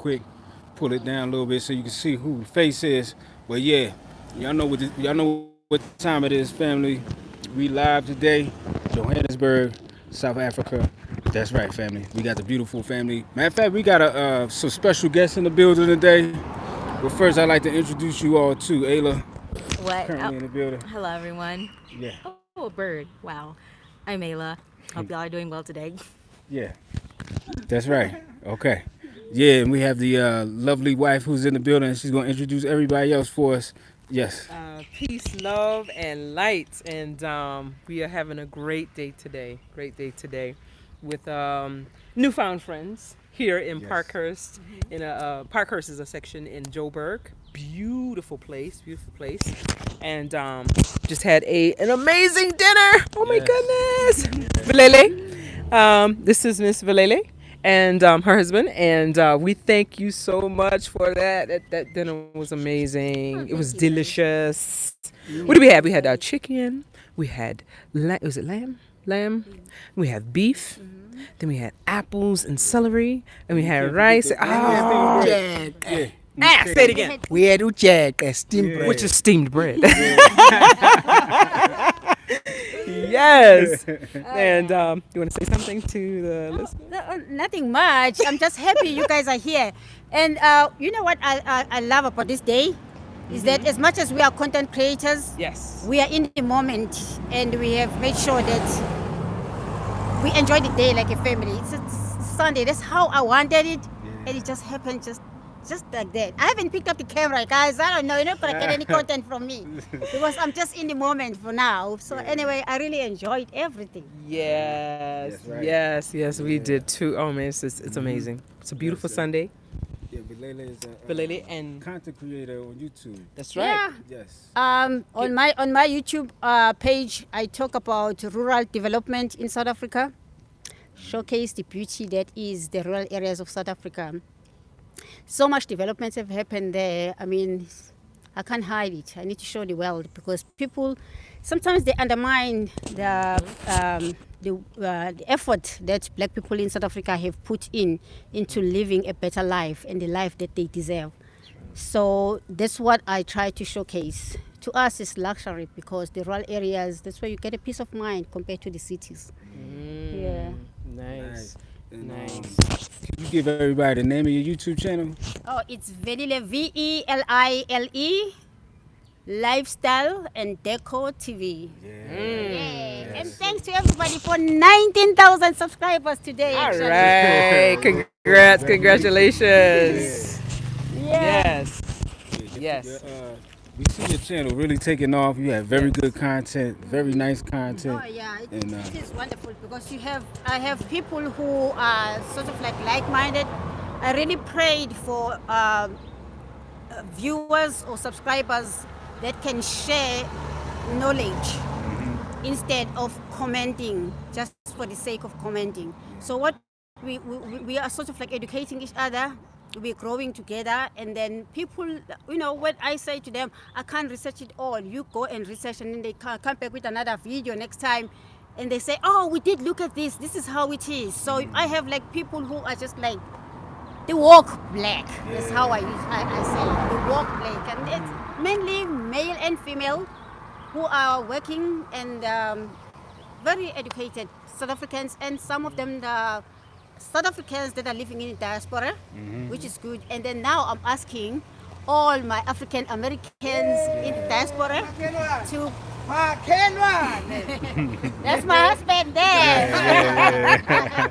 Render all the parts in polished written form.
quick. Pull it down a little bit so you can see who the face is. But yeah, y'all know what time it is, family. We live today, Johannesburg, South Africa. That's right, family. We got the beautiful family. Matter of fact, we got some special guests in the building today. But first, I'd like to introduce you all to Ayla, What? currently in the building. Hello, everyone. Yeah, Oh, a bird. Wow. I'm Ayla. Hope y'all are doing well today. yeah, that's right. Okay. Yeah, and we have the lovely wife who's in the building. She's going to introduce everybody else for us. Yes. Peace, love, and light. And we are having a great day today. With newfound friends here in Yes. Parkhurst. Parkhurst is a section in Joburg. Beautiful place. And just had an amazing dinner. Oh my Yes. goodness. Velile. This is Miss Velile and her husband, and we thank you so much for that. That dinner was amazing. It was delicious. What do we have? We had chicken. We had was it lamb? We had beef. Then we had apples and celery, and we had rice. Oh, Yeah. say it again. We had ucheke, steamed bread. Which is steamed bread. Yes. And you want to say something to the listeners? Nothing much. I'm just happy you guys are here. And you know what I love about this day is that as much as we are content creators, Yes. we are in the moment and we have made sure that we enjoy the day like a family. It's Sunday. That's how I wanted it, and it just happened just like that. I haven't picked up the camera, guys. I don't know. You're not gonna get any content from me because I'm just in the moment for now. So anyway, I really enjoyed everything. Yes. That's right. Yes, we did too. Oh man, it's amazing. It's a beautiful Sunday. Yeah, Velile is a Velile and content creator on YouTube. that's right. Yeah. Yes. On my YouTube page, I talk about rural development in South Africa, showcase the beauty that is the rural areas of South Africa. So much developments have happened there. I mean, I can't hide it. I need to show the world because people sometimes they undermine the effort that Black people in South Africa have put into living a better life and the life that they deserve. So that's what I try to showcase. To us, it's luxury because the rural areas, that's where you get a peace of mind compared to the cities. Yeah. Nice. And, Nice. Can you give everybody the name of your YouTube channel? Oh, it's Velile, Velile Lifestyle and Decor TV. Yeah. And thanks to everybody for 19,000 subscribers today. All actually. right. Congratulations. Yes. Yes. We see your channel really taking off. You have very good content, very nice content. Oh yeah, it And, is wonderful because I have people who are sort of like-minded. I really prayed for viewers or subscribers that can share knowledge instead of commenting just for the sake of commenting. So what we are sort of like educating each other. We're growing together, and then people, you know, what I say to them, I can't research it all. You go and research, and then they come back with another video next time, and they say, oh, we did look at this. This is how it is. So I have like people who are just like, they walk black. That's how I say it. They walk black, and it's mainly male and female who are working and very educated South Africans, and some of them the South Africans that are living in the diaspora, which is good. And then now I'm asking all my African Americans in the diaspora to. That's my husband there.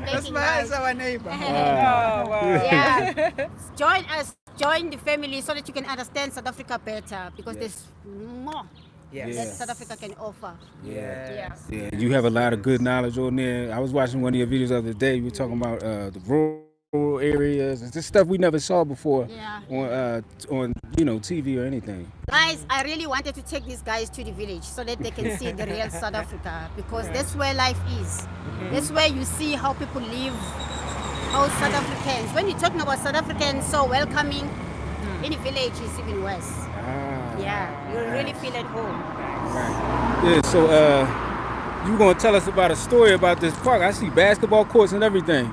That's our neighbor. Yeah. Join us, join the family so that you can understand South Africa better because there's more that South Africa can offer. Yeah, you have a lot of good knowledge on there. I was watching one of your videos the other day. You were talking about the rural areas. It's just stuff we never saw before on TV or anything. Guys, I really wanted to take these guys to the village so that they can see the real South Africa because that's where life is. That's where you see how people live, how South Africans. When you're talking about South Africans so welcoming, in the village it's even worse. Yeah, you really feel at home. Right. Yeah, so you gonna tell us about a story about this park. I see basketball courts and everything.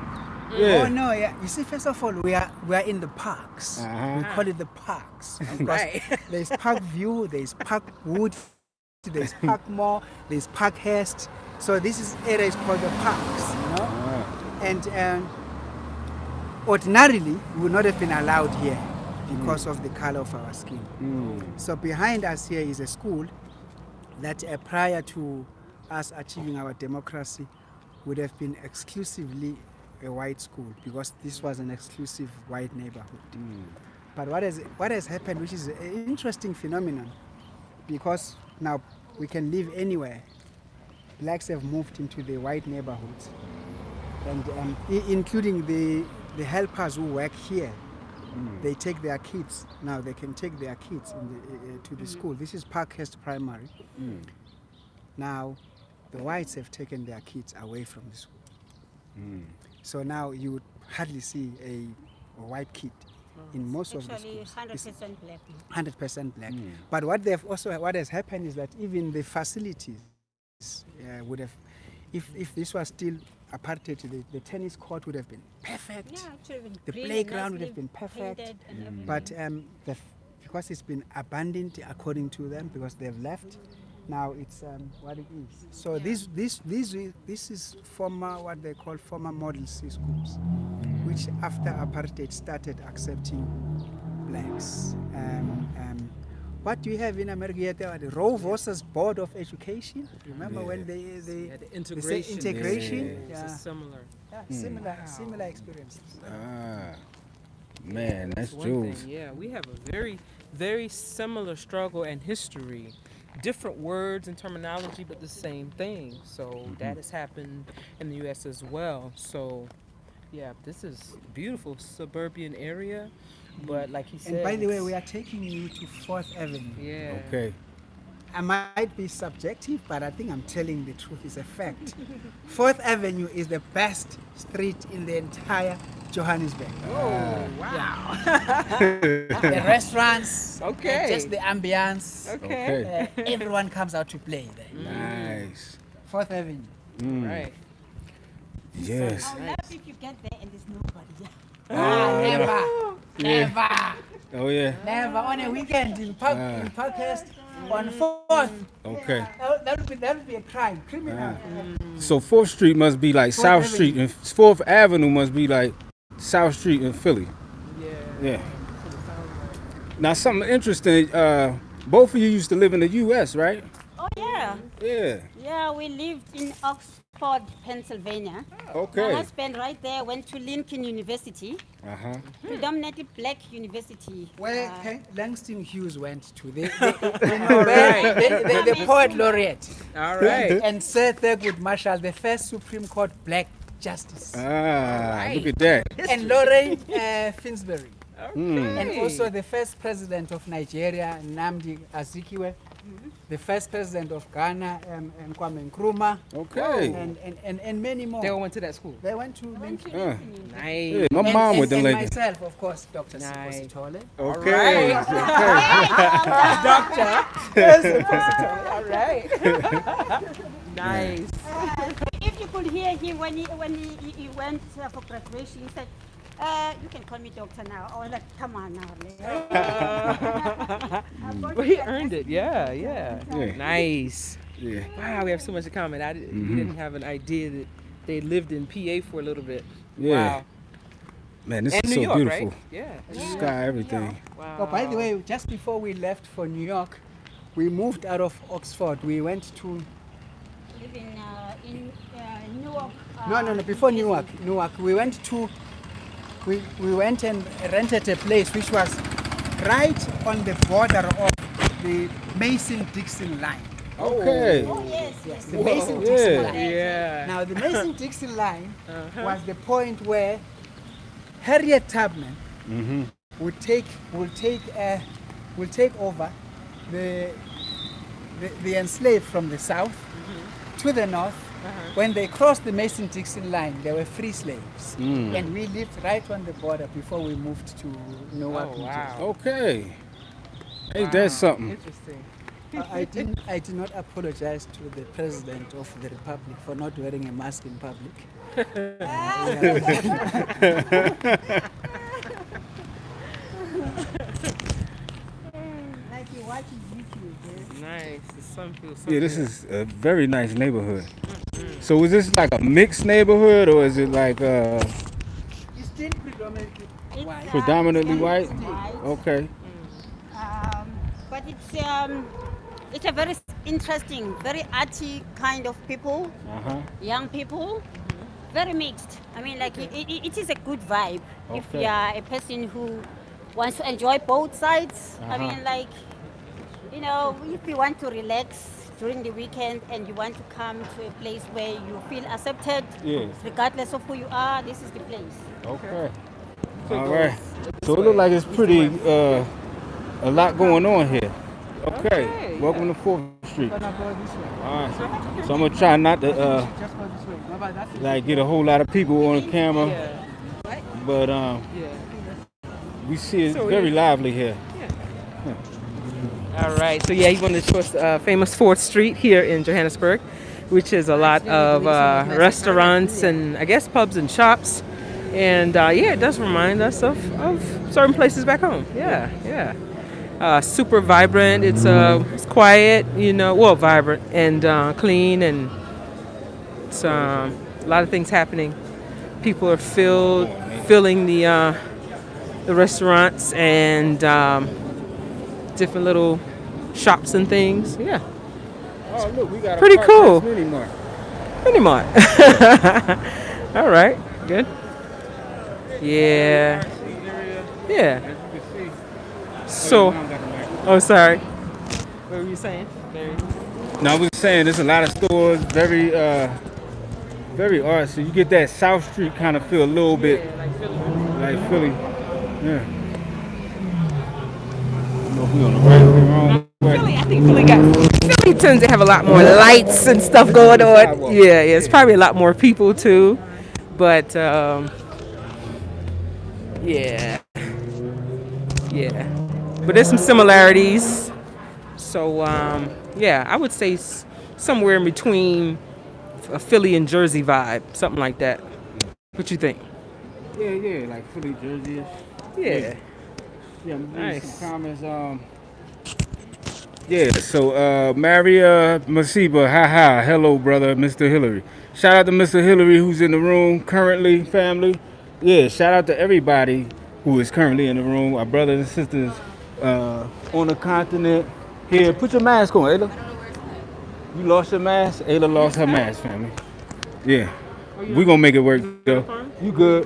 Yeah. Oh no, yeah. You see, first of all, we are in the parks. Uh-huh. We call it the parks. Because Right. there's Park View, there's Park Wood, there's Park Mall, there's Parkhurst. So this area is called the parks, you know. Ah. And ordinarily, we would not have been allowed here because of the color of our skin. So behind us here is a school that prior to us achieving our democracy would have been exclusively a white school because this was an exclusive white neighborhood. But what has happened, which is an interesting phenomenon, because now we can live anywhere. Blacks have moved into the white neighborhoods, and including the helpers who work here. They take their kids. Now they can take their kids to the school. This is Parkhurst Primary. Now the whites have taken their kids away from the school. So now you would hardly see a white kid in most of the Actually, schools. 100% black. 100% black. But what has happened is that even the facilities would have, if this was still apartheid, the tennis court would have been perfect. Yeah, actually, been The green, playground would have nicely been perfect. painted and everything. But because it's been abandoned according to them, because they've left, now it's what it is. So this is former, what they call former Model C schools, which after apartheid started accepting blacks. What do you have in America? The Roe versus Board of Education. Remember when they Yeah, the they say integration. integration? Yeah. It's similar. Similar experiences. Ah. Man, that's one thing. Jules. Yeah, we have a very, very similar struggle and history. Different words and terminology, but the same thing. So that has happened in the U.S. as well. So, yeah, this is beautiful suburban area, but like he said. And by the way, we are taking you to 4th Avenue. Yeah. Okay. I might be subjective, but I think I'm telling the truth. It's a fact. 4th Avenue is the best street in the entire Johannesburg. Oh, wow. The restaurants, Okay. just the ambience. Okay. Everyone comes out to play there. Nice. 4th Avenue. Right. Yes. I'll laugh if you get there and there's nobody there. Never. Oh yeah. Never. On a weekend in Parkhurst on 4th. Okay. That would be a crime, criminal. So 4th Street must be like South Avenue. Street, and 4th Avenue must be like South Street in Philly. Yeah. Now something interesting. Both of you used to live in the U.S., right? Oh, yeah. Yeah. Yeah, we lived in Oxford, Pennsylvania. My Okay. husband right there went to Lincoln University, predominantly black university. Where Langston Hughes went to. The poet laureate. All right. And Sir Thurgood Marshall, the first Supreme Court black justice. Look at that. And Lorraine Finsbury. And also the first president of Nigeria, Nnamdi Azikiwe. The first president of Ghana, Kwame Nkrumah. Okay. And many more. They all went to that school. They went to Lincoln. Nice. Yeah, my mom went to and Lincoln. myself, of course, Dr. Nice. Sipho Sithole. Okay. All right. Nice. If you could hear him when he went for graduation, he said, you can call me doctor now. I was like, come on now. Well, he earned it. Yeah. Yeah. Nice. Yeah. Wow, we have so much in common. We didn't have an idea that they lived in PA for a little bit. Yeah. Wow. Man, this And is New so York, beautiful. right? Yeah. The sky, everything. Wow. Oh, by the way, just before we left for New York, we moved out of Oxford. We went to Live in Newark. no. Before Newark, we went to. We went and rented a place which was right on the border of the Mason-Dixon line. Okay. Oh, yes. The Mason-Dixon line. Yeah. Now, the Mason-Dixon line was the point where Harriet Tubman will take over the enslaved from the south to the north. When they crossed the Mason-Dixon line, there were free slaves, and we lived right on the border before we moved to Newark. Oh, New wow. Okay. Ain't that something? Interesting. I did not apologize to the President of the Republic for not wearing a mask in public. Like you watch YouTube. Nice. The sun feels so Yeah, this good. is a very nice neighborhood. So is this like a mixed neighborhood or is it like It's still predominantly white. predominantly white? White. Okay. But it's a very interesting, very arty kind of people, Uh-huh. young people, very mixed. I mean, like it is a good vibe if Okay. you are a person who wants to enjoy both sides. I Uh-huh. mean, like, you know, if you want to relax during the weekend and you want to come to a place where you feel accepted, Yes. regardless of who you are, this is the place. Okay. All right. So it looks like it's pretty a lot going on here. Okay. Okay, Welcome to 4th Street. Gonna go this way. All right. So I'm gonna try not to Just go this way. No, but that's like get a whole lot of people on the camera, Yeah. but Yeah. we see it's So very it- lively here. All right. So yeah, you want to show us famous 4th Street here in Johannesburg, which is a lot of restaurants and I guess pubs and shops. And yeah, it does remind us of certain places back home. Yeah, yeah. Super vibrant. It's quiet, you know. Well, vibrant and clean, and it's a lot of things happening. People are filling the restaurants and different little shops and things. Yeah, Oh look, we got a Pretty Parkhurst cool. Mini Mart. Mini Mart. All right, good. Yeah, yeah. As you can see. So, Mom got the mic. oh, sorry. What were you saying? No, I was saying there's a lot of stores, very artsy. You get that South Street kind of feel a little bit like Philly. Yeah. I don't know if we on the right or the wrong way. Philly, I think Philly tends to have a lot more lights and stuff going on. Yeah, yeah. It's probably a lot more people too, but yeah, yeah. But there's some similarities. So yeah, I would say somewhere in between a Philly and Jersey vibe, something like that. What you think? Yeah, like Philly, Jersey. Yeah. Yeah, I'm reading Nice. some comments. Yeah, so Maria Masiba, haha, hello brother, Mr. Hillary. Shout out to Mr. Hillary who's in the room currently, family. Yeah, shout out to everybody who is currently in the room, our brothers and sisters on the continent. Here, put your mask on, Ayla. You lost your mask? Ayla lost her mask, family. Yeah, we gonna make it work though. You good?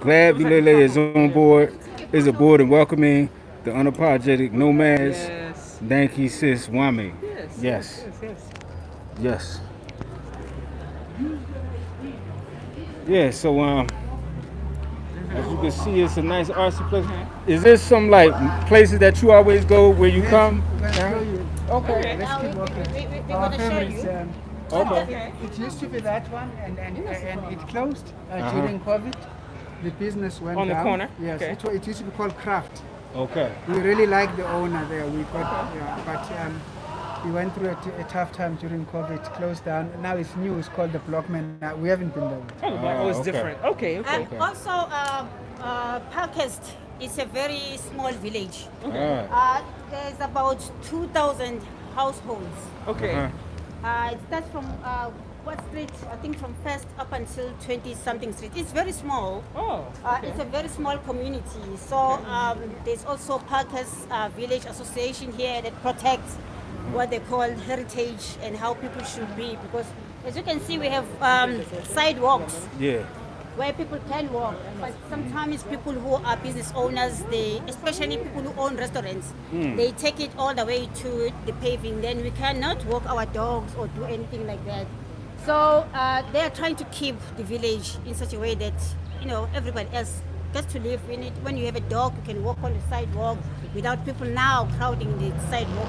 Glad Velile is on board, is aboard and welcoming the unapologetic nomads. Yes. Thank you, sis Wame. Yes. Yes. Yes. Yeah, so as you can see, it's a nice artsy place. Is there some like places that you always go where you come? We're gonna show you. Okay. Let's keep walking. We're Our gonna show favorites. you. Okay. It used to be that one, and it closed during COVID. The business went On the down. corner? Yes, Okay. it used to be called Craft. Okay. We really like the owner there. We got, yeah, but we went through a tough time during COVID. It closed down. Now it's new. It's called the Blockman. We haven't been there. Oh, it's okay. different. Okay, okay. And also, Parkhurst is a very small village. All right. There's about 2,000 households. Okay. Uh-huh. It starts from what street? I think from first up until 20-something street. It's very small. Oh. It's a very small community. So there's also Parkhurst Village Association here that protects what they call heritage and how people should be. Because as you can see, we have sidewalks Yeah. where people can walk, but sometimes people who are business owners, especially people who own restaurants, they take it all the way to the paving. Then we cannot walk our dogs or do anything like that. So they are trying to keep the village in such a way that everybody else gets to live in it. When you have a dog, you can walk on the sidewalk without people now crowding the sidewalk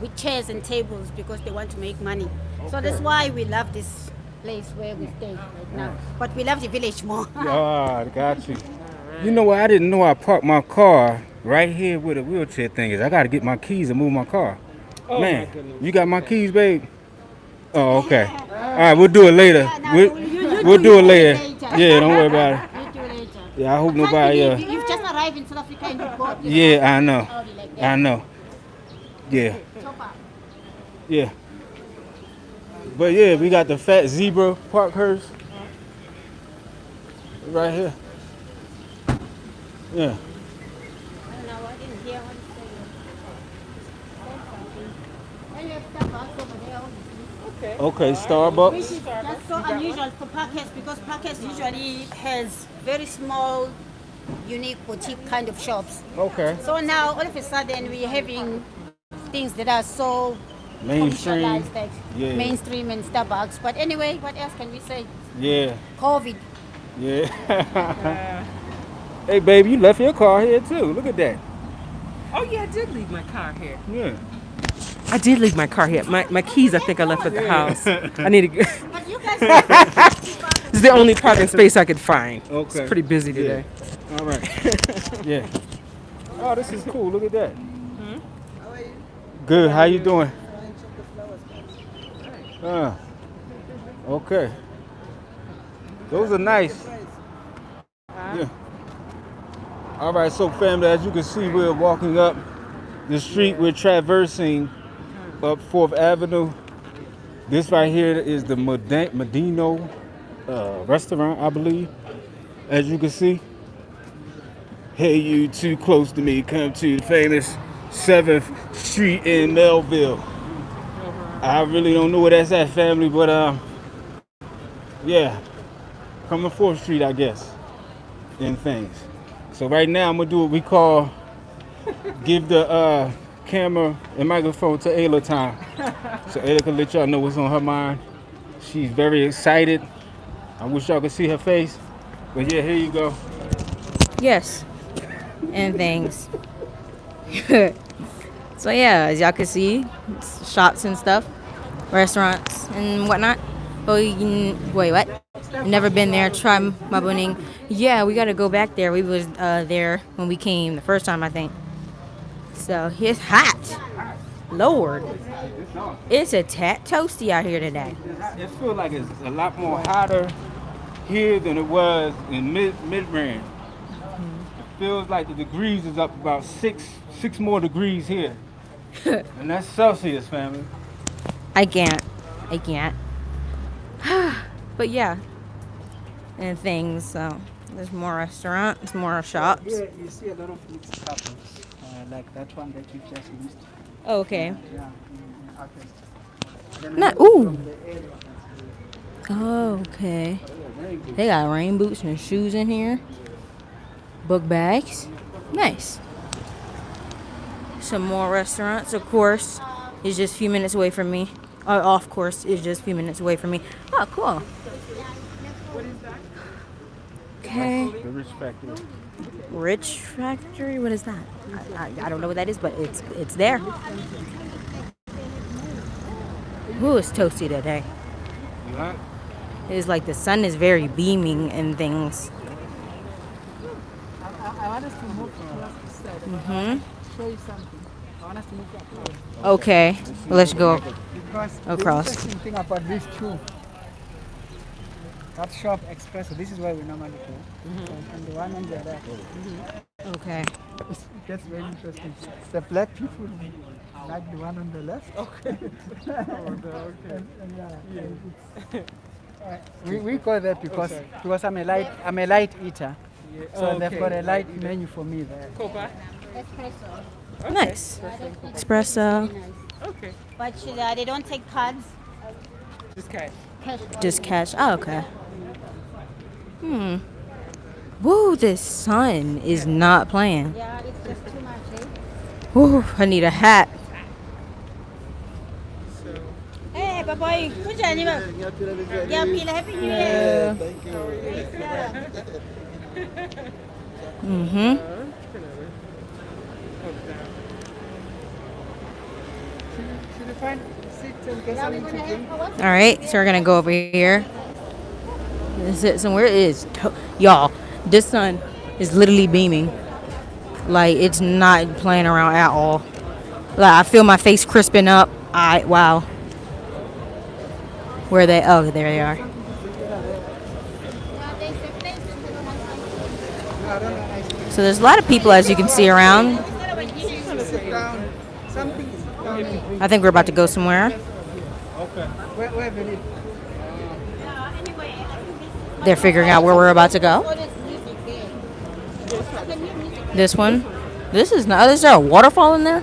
with chairs and tables because they want to make money. So that's why we love this place where we stay right now. But we love the village more. Ah, got you. You know what? I didn't know I parked my car right here where the wheelchair thing is. I gotta get my keys and move my car. Oh, Man, my goodness. you got my keys, babe? Oh, okay. All right, we'll do it later. No, We'll do it later. later. Yeah, don't worry about it. You do later. Yeah, I hope Can't nobody. believe you've just arrived in South Africa and you bought your Yeah, I know. Audi like that. I know. Yeah, Chopper. yeah. But yeah, we got the fat zebra Parkhurst right here. Yeah. I don't know, I didn't hear what you said. And you have Starbucks over there, obviously. Okay, Starbucks. That's so unusual for Parkhurst because Parkhurst usually has very small, unique boutique kind of shops. Okay. So now all of a sudden we're having things that are so Mainstream. commercialized, like Yeah. mainstream and Starbucks. But anyway, what else can we say? Yeah. COVID. Yeah. Hey, baby, you left your car here too. Look at that. Oh yeah, I did leave my car here. Yeah. I did leave my car here. My keys, I think I left at the house. I need to go. But you guys It's the only parking space I could find. Okay. It's pretty busy today. All right. Yeah. Oh, this is cool. Look at that. Good. How you doing? Okay. Those are nice. Yeah. All right. So, family, as you can see, we're walking up the street. We're traversing up 4th Avenue. This right here is the Medino restaurant, I believe. As you can see. Hey, you too close to me. Come to the famous 7th Street in Melville. I really don't know where that's at, family, but yeah. Come to 4th Street, I guess. And things. So right now I'm gonna do what we call give the camera and microphone to Ayla time. So Ayla can let y'all know what's on her mind. She's very excited. I wish y'all could see her face. But yeah, here you go. Yes. And things. So yeah, as y'all can see, it's shops and stuff, restaurants and whatnot. Oh, wait, what? Never been there. Try mabuning. Yeah, we gotta go back there. We was there when we came the first time, I think. So it's hot. Lord, it's a tad toasty out here today. It feels like it's a lot more hotter here than it was in mid-range. It feels like the degrees is up about six more degrees here. And that's Celsius, family. I can't. But yeah, and things. So there's more restaurants, more shops. Here you see a lot of mixed couples, like that one that you just used. Oh, okay. Yeah, in Parkhurst. Then Not. from Ooh. the area. Oh, okay. They got rain boots and shoes in here. Book bags. Nice. Some more restaurants, of course. It's just a few minutes away from me. Off course is just a few minutes away from me. Oh, cool. Okay. The Rich Factory. Rich Factory? What is that? I don't know what that is, but it's there. Ooh, it's toasty today. You hot? It's like the sun is very beaming and things. I want us to move across the side. Mm-hmm. Show you something. I want us to move across. Okay, let's go. Because Across. the interesting thing about these two, that shop Espresso, this is where we normally go. And the one on the other, Okay. it gets very interesting. The black people like the one on the left. Okay. We go there because I'm a light eater. So they've got a light menu for me there. Espresso. Nice. Espresso. Okay. But they don't take cards. Just cash. Cash. Just cash. Oh, okay. Woo, this sun is not playing. Yeah, it's just too much, eh? Woo, I need a hat. Hey, boy, kunjani ba? Ngiyaphila, happy new year. Mm-hmm. Should you find seats and get something to drink? All right, so we're gonna go over here. This is somewhere it is, y'all. This sun is literally beaming. Like, it's not playing around at all. Like, I feel my face crisping up. Wow. Where are they? Oh, there they are. So there's a lot of people, as you can see, around. I think we're about to go somewhere. They're figuring out where we're about to go. This one. This is not. Is there a waterfall in there?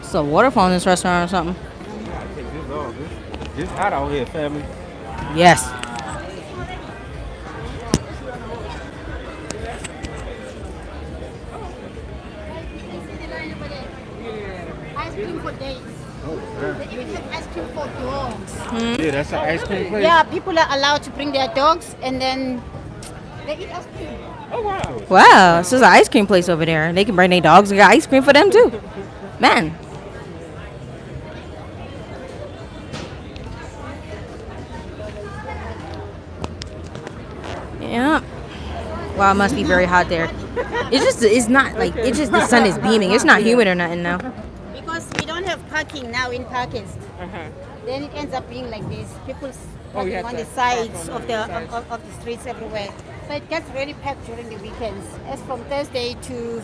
It's a waterfall in this restaurant or something. It's hot out here, family. Yes. Ice cream for days. They even have ice cream for dogs. Yeah, that's an ice cream place. Yeah, people are allowed to bring their dogs and then they eat ice cream. Oh wow. Wow. This is an ice cream place over there. They can bring their dogs and get ice cream for them too. Man. Yeah. Wow, it must be very hot there. It's not like, it's just the sun is beaming. It's not humid or nothing now. Because we don't have parking now in Parkhurst. Then it ends up being like this. People parking on the sides of the streets everywhere. So it gets really packed during the weekends. As from Thursday to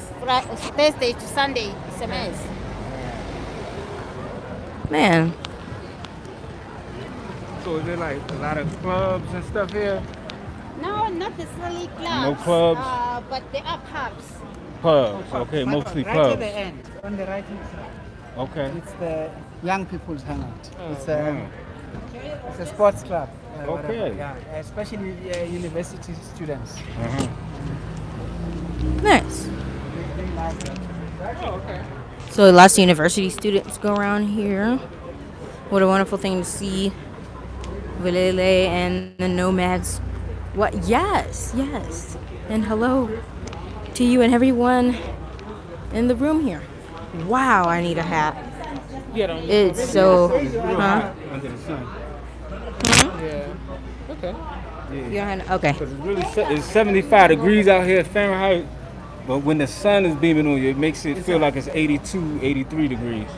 Sunday, it's a mess. Man. So is there like a lot of clubs and stuff here? No, not necessarily clubs. No clubs? But there are pubs. Pubs, okay, mostly Right pubs. at the end, on the right hand side, Okay. it's the young people's hangout. It's wow. it's a sports club. Whatever. Okay. Yeah, especially university students. Nice. They like that. So lots of university students go around here. What a wonderful thing to see. Velile and the Nomads. What? Yes, yes. And hello to you and everyone in the room here. Wow, I need a hat. It's so, huh? Under the sun. Yeah. Okay. Okay. Because it's really it's 75 degrees out here Fahrenheit, but when the sun is beaming on you, it makes it feel like it's 82, 83 degrees.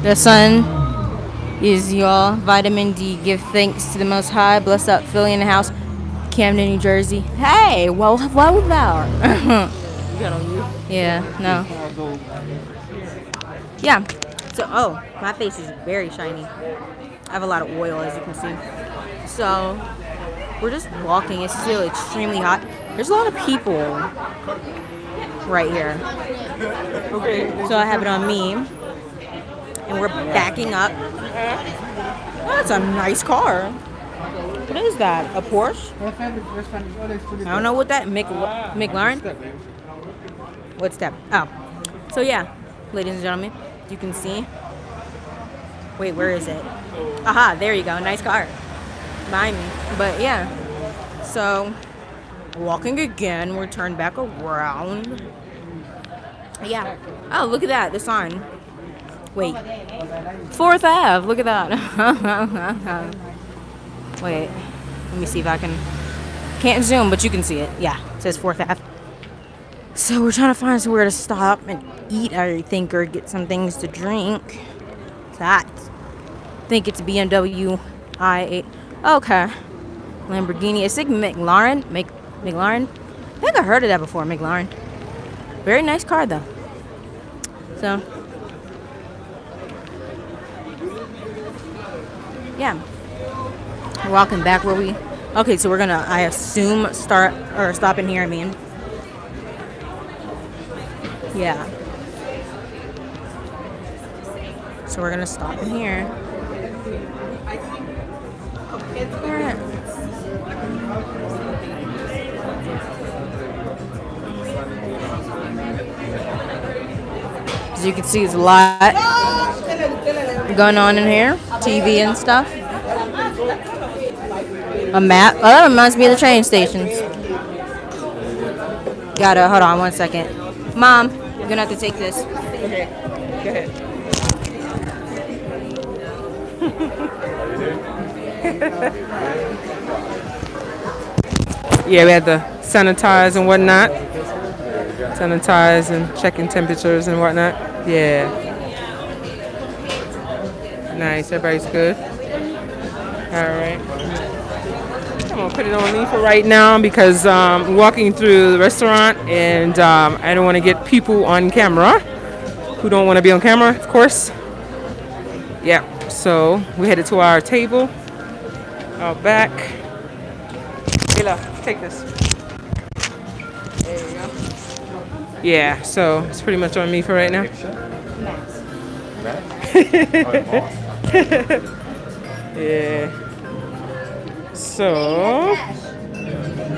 The sun is your vitamin D. Give thanks to the Most High. Bless up Philly in the house. Camden, New Jersey. Hey, well, hello there. Yeah, no. Yeah. So, oh, my face is very shiny. I have a lot of oil, as you can see. So, we're just walking. It's still extremely hot. There's a lot of people right here. Okay. So I have it on me. And we're backing up. Oh, that's a nice car. What is that? A Porsche? My favorite restaurant is always fully I don't know what that McLaren. What's that? Oh, so yeah, ladies and gentlemen, you can see. Wait, where is it? Aha, there you go. Nice car behind me. But yeah, so walking again. We're turned back around. Yeah. Oh, look at that. The sign. Wait. 4th Ave. Look at that. Wait. Let me see if I can. Can't zoom, but you can see it. Yeah. It says 4th Ave. So we're trying to find somewhere to stop and eat, I think, or get some things to drink. That. I think it's BMW i8. Okay. Lamborghini. It's like McLaren. McLaren. I think I heard of that before, McLaren. Very nice car, though. So. Yeah. We're walking back where we. Okay, so we're gonna, I assume, stop in here. I mean. Yeah. So we're gonna stop in here. Alright. As you can see, there's a lot going on in here. TV and stuff. A map. Oh, that reminds me of the train stations. Gotta, hold on one second. Mom, you're gonna have to take this. Okay. Go ahead. Yeah, we had to sanitize and whatnot. Sanitize and checking temperatures and whatnot. Yeah. Nice. Everybody's good. All right. I'm gonna put it on me for right now because I'm walking through the restaurant and I don't want to get people on camera who don't want to be on camera, of course. Yeah. So we headed to our table out back. Layla, take this. There you go. Yeah, so it's pretty much on me for right now. Yeah. So,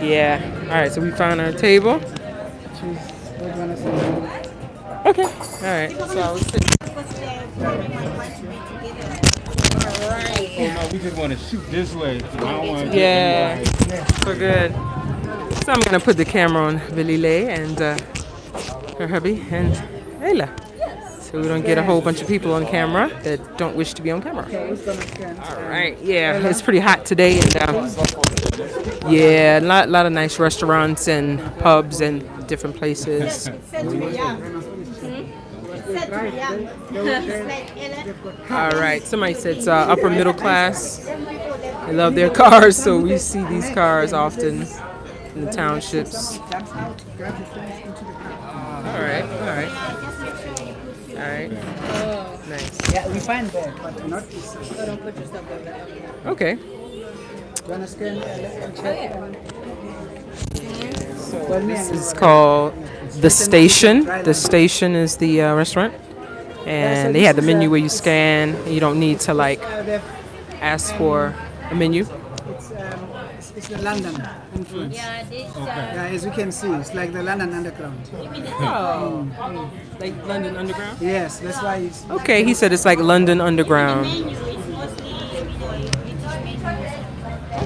yeah. All right, so we found our table. Okay. All right. So I was sitting. Oh no, we just want to shoot this way. I don't want to Yeah. So good. So I'm gonna put the camera on Velile and her hubby and Layla. So we don't get a whole bunch of people on camera that don't wish to be on camera. All right, yeah, it's pretty hot today, and yeah, a lot of nice restaurants and pubs and different places. All right, somebody said it's upper middle class. They love their cars, so we see these cars often in the townships. All right. Nice. Yeah, we find that, but not this. So don't put your stuff over there. Okay. Do you understand? This is called The Station. The Station is the restaurant. And they have the menu where you scan. You don't need to like ask for a menu. It's the London influence. Yeah, this. Yeah, as you can see, it's like the London Underground. Oh, like London Underground? Yes, that's why it's. Okay, he said it's like London Underground.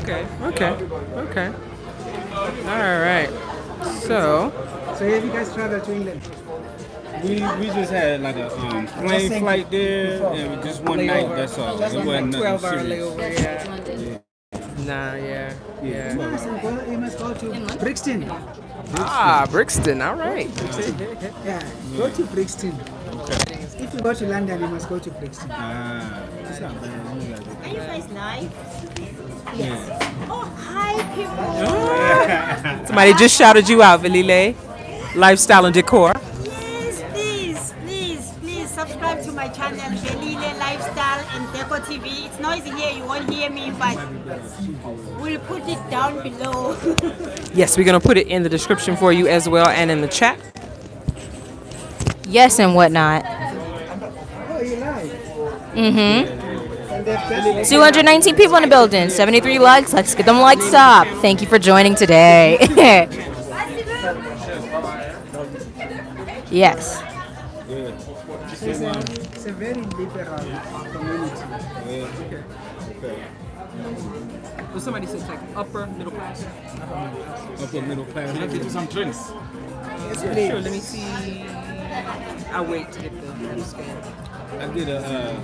Okay. All right. So So have you guys traveled to England? We just had like a plane flight there, and just one night. That's all. It wasn't nothing serious. Nah, yeah. You must go to Brixton. Ah, Brixton. All right. Yeah, go to Brixton. If you go to London, you must go to Brixton. It's not bad. You got it. Are you guys live? Yeah. Oh, hi, people. Somebody just shouted you out, Velile Lifestyle and Decor. Yes, please subscribe to my channel, Velile Lifestyle and Decor TV. It's noisy here, you won't hear me, but we'll put it down below. Yes, we're going to put it in the description for you as well and in the chat. Yes, and whatnot. Oh, you live? Mm-hmm. And they've just 219 people in the building. 73 likes. Let's get them likes up. Thank you for joining today. Yes. it's a very liberal community. Well, somebody said like upper middle class. Upper middle class. Let's get some drinks. Yes, Sure, please. let me see. I'll wait to get the scan. I did a.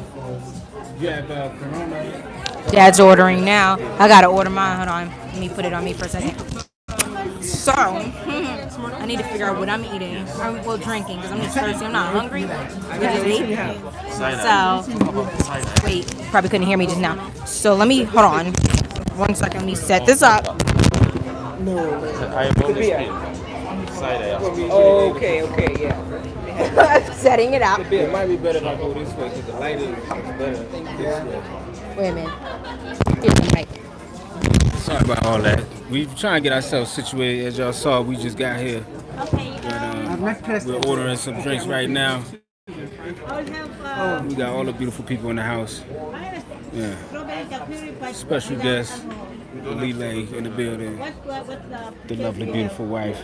You have Corona. Dad's ordering now. I gotta order mine. Hold on. Let me put it on me for a second. So, I need to figure out what I'm eating. Well, drinking, because I'm just thirsty. I'm not hungry. I just ate. So, wait, probably couldn't hear me just now. So let me, hold on. 1 second, let me set this up. Okay, yeah. Setting it up. It might be better if I go this way because the light is better this way. Wait a minute. Here's the mic. Sorry about all that. We trying to get ourselves situated. As y'all saw, we just got here. But, I've not pressed we're it. ordering some drinks right now. We got all the beautiful people in the house. Yeah. Special guest, Velile in the building. The lovely, beautiful wife.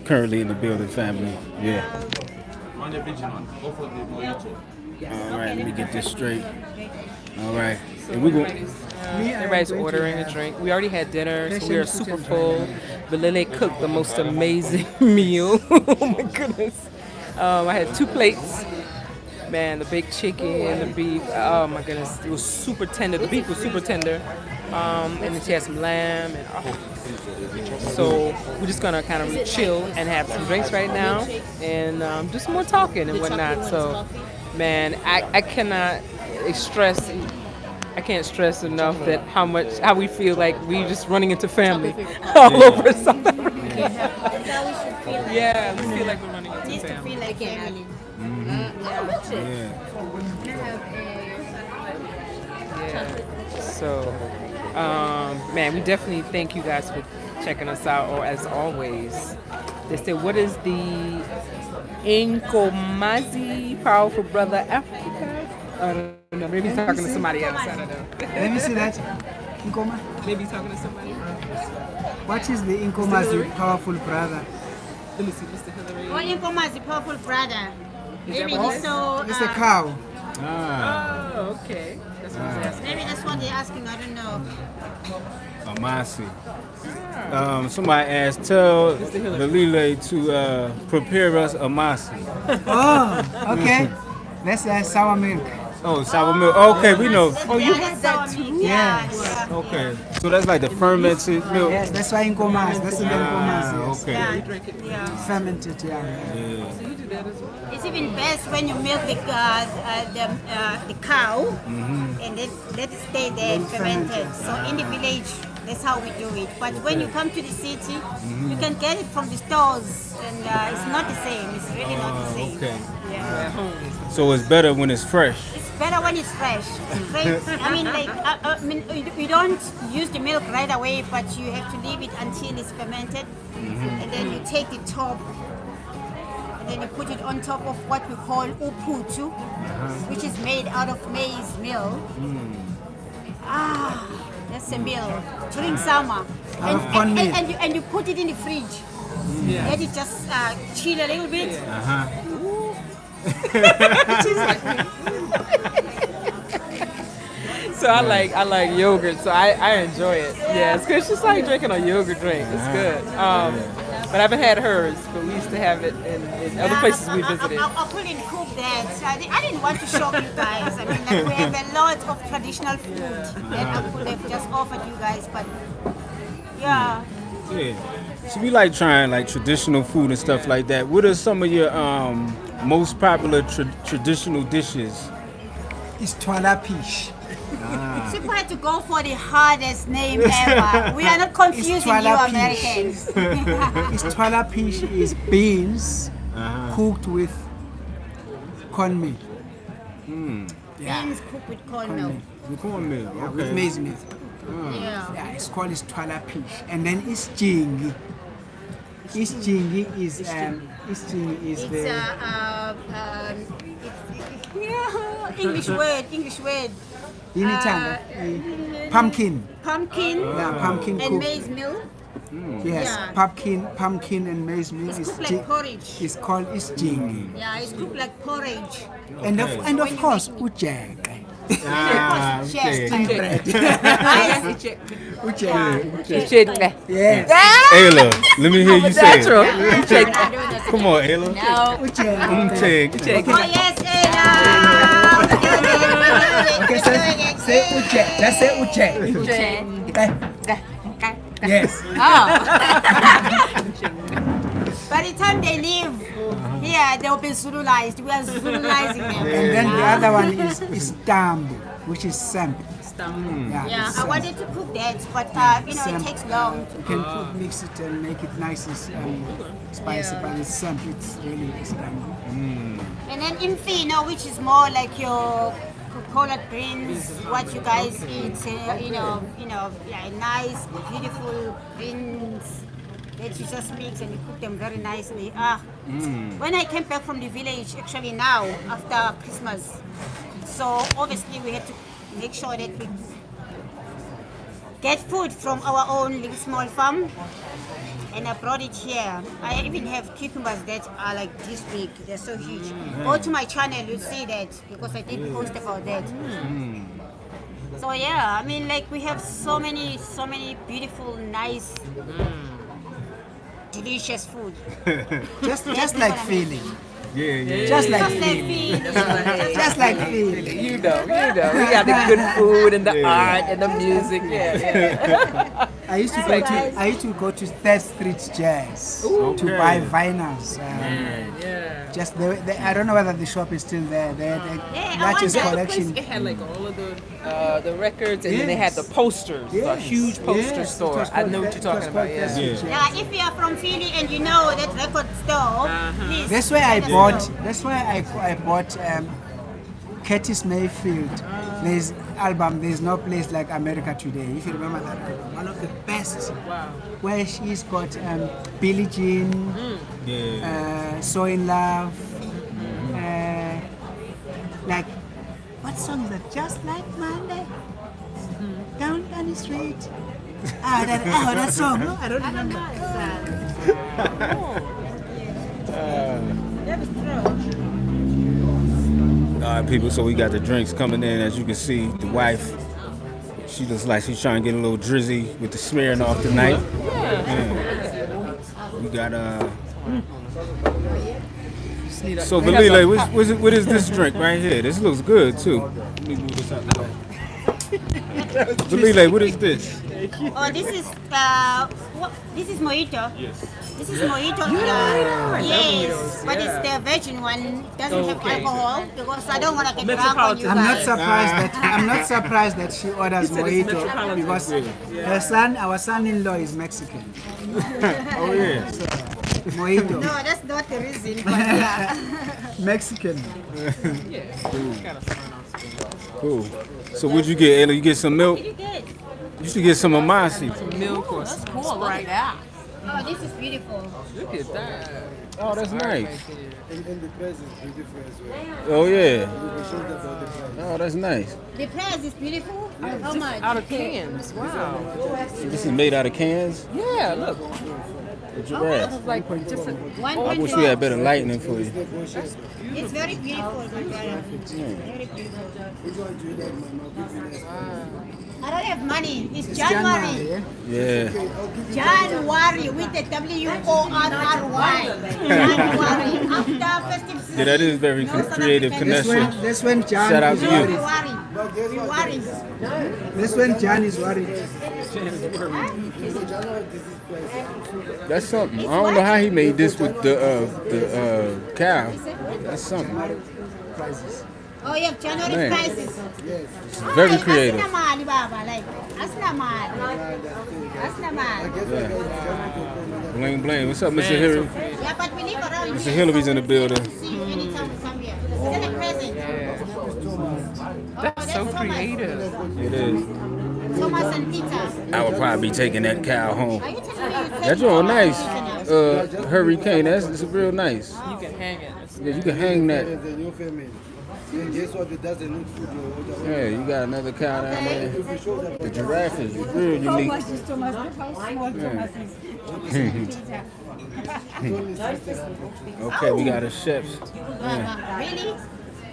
Currently in the building, family. Yeah. All right, let me get this straight. All right. And we go. Everybody's ordering a drink. We already had dinner, so we are super full. Velile cooked the most amazing meal. Oh my goodness. I had 2 plates. Man, the baked chicken, the beef. Oh my goodness. It was super tender. The beef was super tender. and then she has some lamb, and so we're just gonna kind of chill and have some drinks right now, and do some more talking and whatnot. So, man, I can't stress enough that how we feel like we just running into family all over South Africa. Yeah, we feel like we're running into Needs to family. feel like family. Yeah. So, man, we definitely thank you guys for checking us out. Or as always, they say, what is the Nkomazi Powerful Brother Africa? I don't know. Maybe he's talking to somebody else. I don't know. Let me see that. Nkoma. Maybe he's talking to somebody. What is the Nkomazi powerful brother? Let me see, Mr. Hillary. Well, Nkoma is a powerful brother. Maybe what he's so. It's a cow. Ah, Oh, okay. That's what he's asking. Maybe that's what they're asking. I don't know. Amasi. Somebody asked, tell Velile to prepare us Amasi. Oh, okay. That's sour milk. Oh, sour milk. Okay, we know. Oh, you have that too? Yes. Yeah. Okay, so that's like the fermented milk. Yes, that's why Nkomazi. That's the name Nkomazi. Yes. Okay. Yeah. Fermented, yeah. Yeah. It's even best when you milk the cow and let it stay there and fermented. So in the village, that's how we do it. But when you come to the city, you can get it from the stores, and it's not the same. It's really not the same. Okay. Yeah. So it's better when it's fresh. It's better when it's fresh. I mean, like, you don't use the milk right away, but you have to leave it until it's fermented, and then you take the top, and then you put it on top of what we call uputu, which is made out of maize meal. That's a meal during summer, and you put it in the fridge. Let it just chill a little bit. So I like yogurt, so I enjoy it. Yeah, it's good. It's just like drinking a yogurt drink. It's good. But I haven't had hers, but we used to have it in other places we visited. I couldn't cook that. I didn't want to shock you guys. I mean, like, we have a lot of traditional food that I could have just offered you guys, but yeah. Yeah. So we like trying like traditional food and stuff like that. What are some of your most popular traditional dishes? It's twala pish. Sipho had to go for the hardest name ever. We are not confusing you twala Americans. It's twala pish is beans cooked with cornmeal. Beans cooked with corn milk. Cornmeal. Yeah, with maize meal. Yeah. Yeah, it's called twala pish. And then it's jingi. Isjingi is It's English word. Pumpkin. Pumpkin Yeah, pumpkin and cooked. maize meal. Yes, Yeah. pumpkin and maize meal It's is cooked like porridge. It's called isjingi. Yeah, it's cooked like porridge. And of course ujeke. Ah, Yes. okay. Ujeke. Yes. Ayla, let me hear you say Natural. it. Come on, Ayla. No. Ujeke. Oh yes, Ella. Okay, say ujeke. Let's say ujeke. Yes. By the time they leave here, they'll be Zululized. We are Zululizing them. And then the other one is tambu, which is sample. Yeah, I wanted to cook that, but it takes long. You can mix it and make it nice and spicy, but it's sample. It's really tambu. And then infino, which is more like your collard greens, what you guys eat. Nice, beautiful greens that you just mix and you cook them very nicely. When I came back from the village, actually now after Christmas, so obviously we had to make sure that we get food from our own little small farm, and I brought it here. I even have cucumbers that are like this big. They're so huge. Go to my channel, you'll see that, because I did post about that. So yeah, I mean, like, we have so many beautiful, nice, delicious food. Just like feeling. Just like Just like Phil. Phil. Just like Phil. You know, we got the good food and the art and the music. Yeah. I used to go to Third Street Jazz to buy vinyls. Just I don't know whether the shop is still there. They had the largest collection. It had like all of the records, and then they had the posters, a huge poster store. I know what you're talking about. Yeah. Yeah, if you are from Philly and you know that record store, please. That's where I bought. That's why I bought Curtis Mayfield. There's album. There's no place like America Today. If you remember that album, one of the best. Wow. Where she's got Billie Jean, So in Love, like what song is that? Just like Monday, down the street. That song. No, I don't remember. All right, people, so we got the drinks coming in. As you can see, the wife, she looks like she's trying to get a little drizzy with the smearing off tonight. Yeah. We got, so Velile, what is this drink right here? This looks good, too. Let me move this out the way. Velile, what is this? Oh, this is mojito. Yes. This is mojito. Yes, but it's the virgin one. It doesn't have alcohol because I don't want to get drunk on you I'm not guys. surprised I'm not surprised that she orders mojito because our son-in-law is Mexican. Oh, yeah. Mojito. No, that's not the reason. But yeah. Mexican. Cool. So what'd you get, Ella? You get some milk? What did you get? You should get some Amasi. Milk or That's cool. Look at that. Oh, this is beautiful. Look at that. Oh, that's nice. And the price is beautiful as well. Oh, yeah. We will show them about the price. Oh, that's nice. The price is beautiful. How much? Out of cans. Wow. This is made out of cans? Yeah, look. What giraffe? It's like different. I wish we had better lighting for you. It's very beautiful, my brother. Very beautiful. I don't have money. It's January. Yeah. January with the W-O-R-R-Y. January. After festive season. Yeah, that is very creative connection. That's when John Shout out is to you. worried. We worry. That's when John is worried. That's something. I don't know how he made this with the cow. That's something. Oh, you have January Man. prices. It's very creative. Asna mali, Baba. Like, asna mali. Asna mali. Bling bling. What's up, Mr. Hillary? Yeah, but we live around Mr. here. Hillary's in the building. See you anytime we come here. Is it a present? That's so creative. It is. Thomas and Peter. I would probably be taking that cow home. Are you telling me you take That's all nice. Peter now? Hurricane. That's real nice. You can hang it. Yeah, you can hang that. There's a new family. And guess what? It doesn't look food. Yeah, you got another cow down there. The giraffe is real unique. Okay, we got a chefs. Really?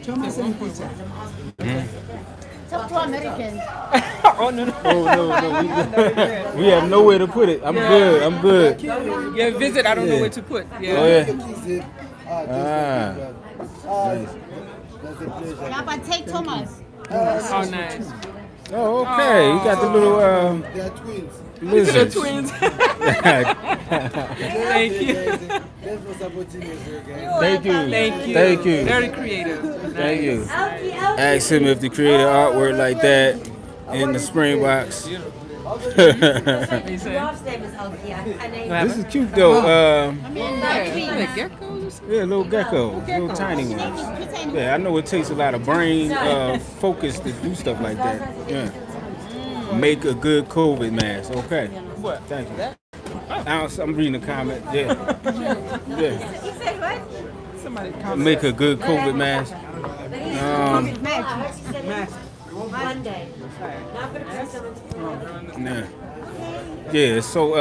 Thomas and Peter. Talk to Americans. Oh, no, no. Oh no, we have nowhere to put it. I'm good. Yeah, visit. I don't know where to put. Oh Yeah. yeah. Nice. That's a pleasure. Yeah, but take Thomas. Oh, nice. Oh, okay. You got the little They are twins. lizards. Twins. Thank you. Thanks for supporting us, guys. Thank you. Thank you. Thank you. Very creative. Thank you. Ask him if they created artwork like that in the spring box. This is cute though. Yeah, little gecko, little tiny ones. Yeah, I know it takes a lot of brain focus to do stuff like that. Yeah. Make a good COVID mask. Okay. What? Thank you. I'm reading the comment. Yeah. Yeah. You said what? Somebody Make a good COVID mask. Monday. Nah. Yeah. So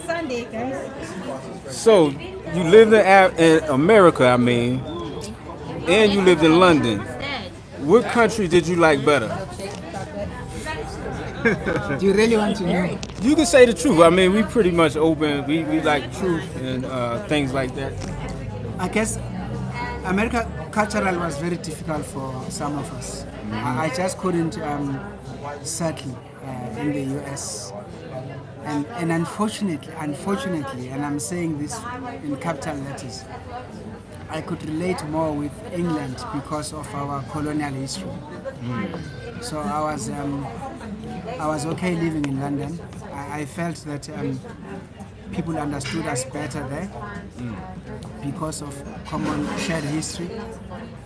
Sunday, guys. so you lived in America, I mean, and you lived in London. What country did you like better? Do you really want to know? You can say the truth. I mean, we pretty much open. We like truth and things like that. I guess America cultural was very difficult for some of us. I just couldn't settle in the US. And unfortunately, and I'm saying this in capital letters, I could relate more with England because of our colonial history. So I was okay living in London. I felt that people understood us better there because of common shared history,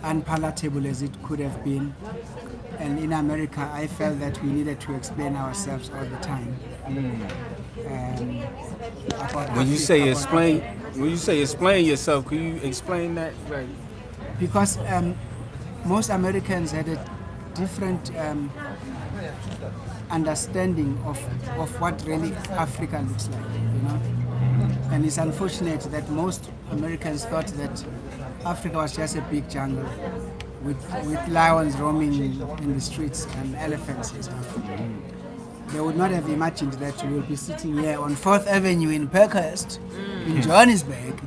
unpalatable as it could have been. And in America, I felt that we needed to explain ourselves all the time. When you say explain yourself, can you explain that? Like, because most Americans had a different understanding of what really Africa looks like, you know. And it's unfortunate that most Americans thought that Africa was just a big jungle with lions roaming in the streets and elephants and stuff. They would not have imagined that we will be sitting here on 4th Avenue in Parkhurst, in Johannesburg,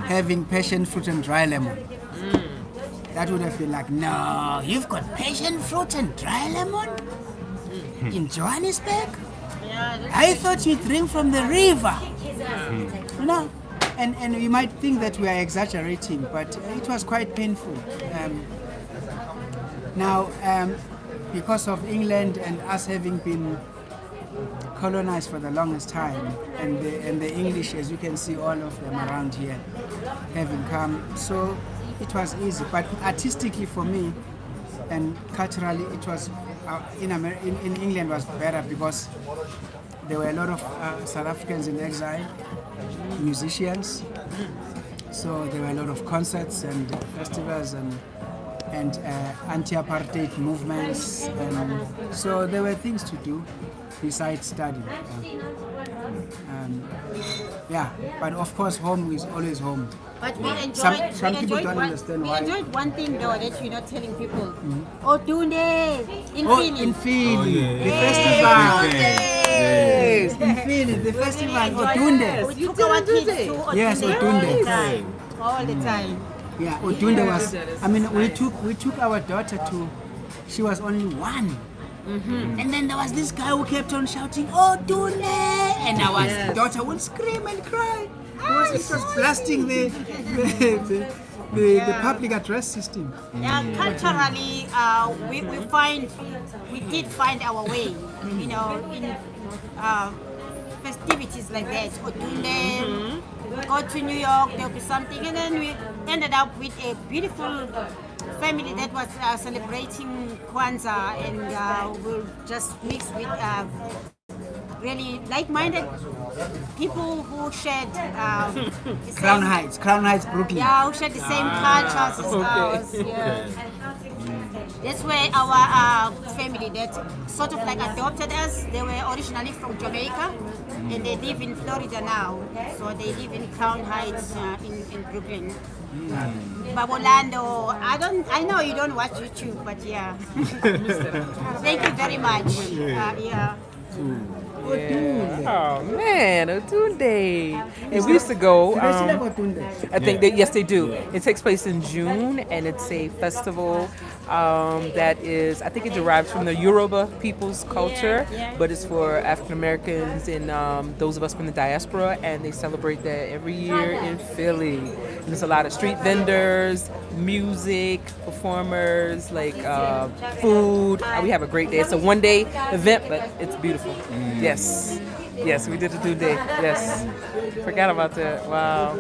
having passion fruit and dry lemon. That would have been like, no, you've got passion fruit and dry lemon in Johannesburg? I thought you drink from the river. You know, and we might think that we are exaggerating, but it was quite painful. Now, because of England and us having been colonized for the longest time, and the English, as you can see, all of them around here, having come, so it was easy. But artistically for me, and culturally, it was in England was better because there were a lot of South Africans in exile, musicians. So there were a lot of concerts and festivals and anti-apartheid movements. So there were things to do besides studying. Yeah, but of course home is always home. But we enjoyed. Some people don't understand why. We enjoyed one thing though that you're not telling people. Otunde in Philly. In Philly, the festival. In Philly, the festival. Otunde. We took our kids to Otunde. Yes, Otunde. All the time. Yeah, Otunde was. I mean, we took our daughter to. She was only 1. And then there was this guy who kept on shouting, "Otunde!" and our daughter would scream and cry. It was blasting the public address system. Yeah, culturally, we did find our way, you know, in festivities like that. Otunde, go to New York, there'll be something, and then we ended up with a beautiful family that was celebrating Kwanzaa, and we'll just mix with really like-minded people who shared Crown Heights, Brooklyn. Yeah, who shared the same cultures as ours. Yeah. That's where our family that sort of like adopted us. They were originally from Jamaica, and they live in Florida now. So they live in Crown Heights in Brooklyn. Babolando, I know you don't watch YouTube, but yeah. Thank you very much. Yeah. Oh man, Otunde. And we used to go. I think that yes, they do. It takes place in June, and it's a festival that is. I think it derives from the Yoruba people's culture, but it's for African Americans and those of us from the diaspora, and they celebrate that every year in Philly. And there's a lot of street vendors, music, performers, like food. We have a great day. It's a one-day event, but it's beautiful. Yes, we did a Otunde. Yes, forgot about that. Wow.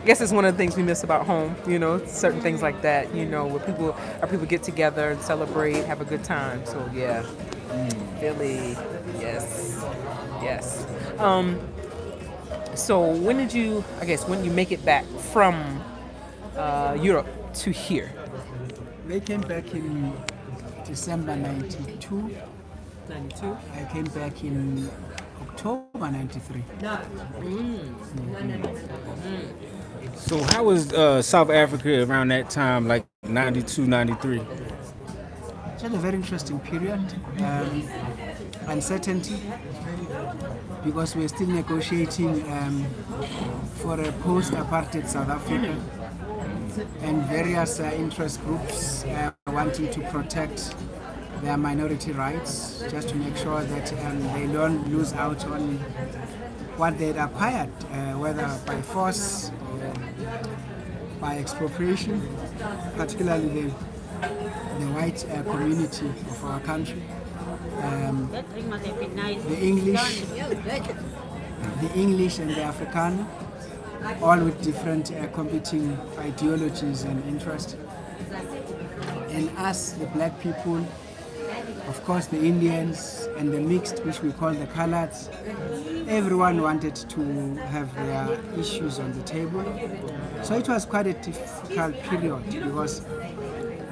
I guess it's one of the things we miss about home. You know, certain things like that. You know, where people get together and celebrate, have a good time. So yeah, Philly. Yes. So when did you make it back from Europe to here? They came back in December 92. 92? I came back in October 93. so how was South Africa around that time, like 92, 93? It was a very interesting period. Uncertainty, because we're still negotiating for a post-apartheid South Africa. and various interest groups wanting to protect their minority rights, just to make sure that they don't lose out on what they'd acquired, whether by force or by expropriation, particularly the white community of our country. The English and the Afrikaner, all with different competing ideologies and interests. And us, the black people, of course the Indians and the mixed, which we call the coloreds, everyone wanted to have their issues on the table. So it was quite a difficult period because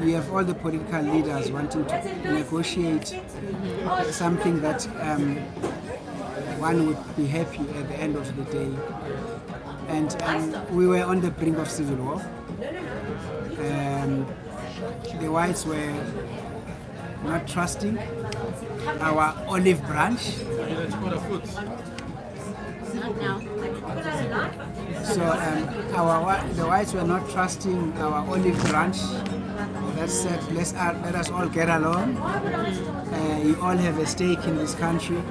we have all the political leaders wanting to negotiate something that one would be happy at the end of the day. And we were on the brink of civil war. The whites were not trusting our olive branch. So the whites were not trusting our olive branch. That said, let us all get along. You all have a stake in this country.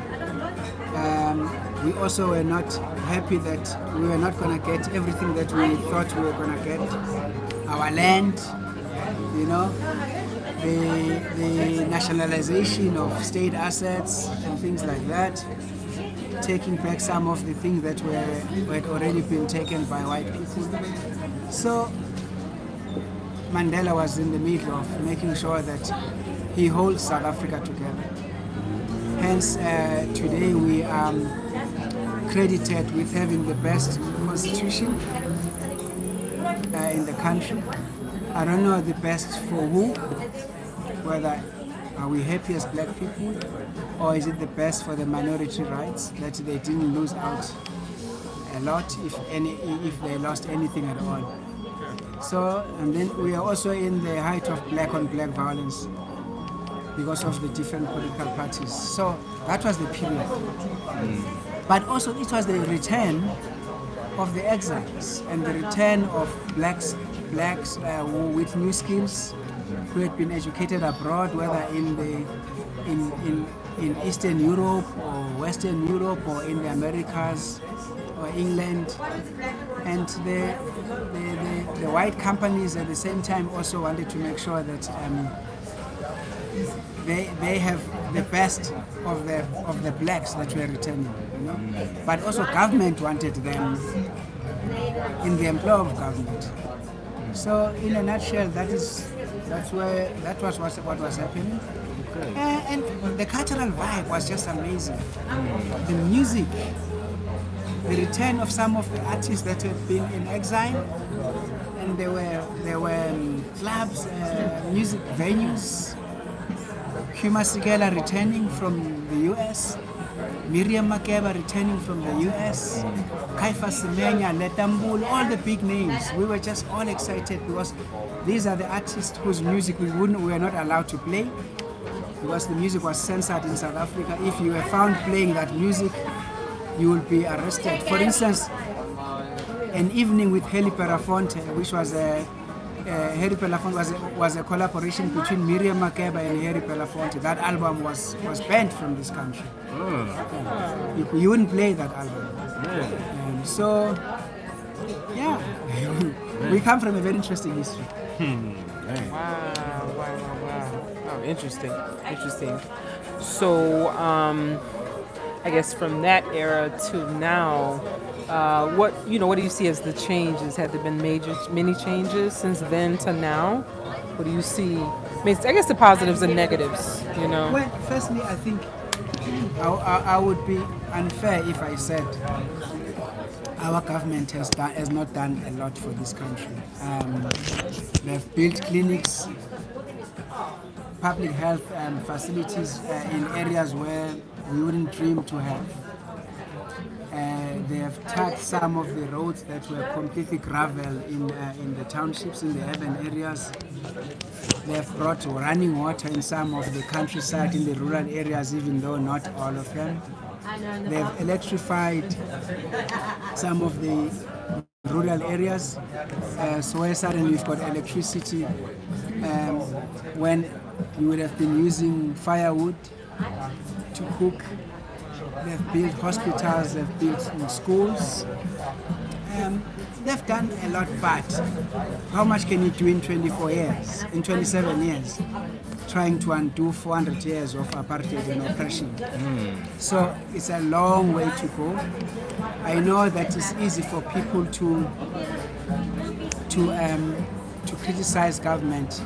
We also were not happy that we were not going to get everything that we thought we were going to get. Our land, the nationalization of state assets and things like that, taking back some of the things that had already been taken by white people. So Mandela was in the middle of making sure that he holds South Africa together. Hence, today we are credited with having the best constitution in the country. I don't know the best for who, whether are we happy as black people, or is it the best for the minority rights, that they didn't lose out a lot, if they lost anything at all. So, and then we are also in the height of black on black violence because of the different political parties. So that was the period. But also it was the return of the exiles and the return of blacks with new skills, who had been educated abroad, whether in Eastern Europe or Western Europe or in the Americas or England. And the white companies at the same time also wanted to make sure that they have the best of the blacks that were returning, But also government wanted them in the employ of government. So in a nutshell, that was what was happening. Okay. And the cultural vibe was just amazing. The music, the return of some of the artists that had been in exile, and there were clubs, music venues. Huma Sigela returning from the US, Miriam Makeba returning from the US, Kaifa Semenya, Letambul, all the big names. We were just all excited because these are the artists whose music we were not allowed to play because the music was censored in South Africa. If you were found playing that music, you will be arrested. For instance, An Evening with Heli Perafonte, which was Harry Belafonte was a collaboration between Miriam Makeba and Harry Belafonte. That album was banned from this country. You wouldn't play that album. So, yeah, we come from a very interesting history. Wow. Oh, interesting. So, I guess from that era to now, what do you see as the changes? Have there been many changes since then to now? What do you see? I guess the positives and negatives, Well, firstly, I think I would be unfair if I said our government has not done a lot for this country. They've built clinics, public health facilities in areas where we wouldn't dream to have. They have tarred some of the roads that were completely gravel in the townships, in the urban areas. They have brought running water in some of the countryside, in the rural areas, even though not all of them. They have electrified some of the rural areas. So where suddenly we've got electricity, when you would have been using firewood to cook. They've built hospitals, they've built schools. They've done a lot, but how much can you do in 24 years, in 27 years, trying to undo 400 years of apartheid and oppression? So it's a long way to go. I know that it's easy for people to criticize government,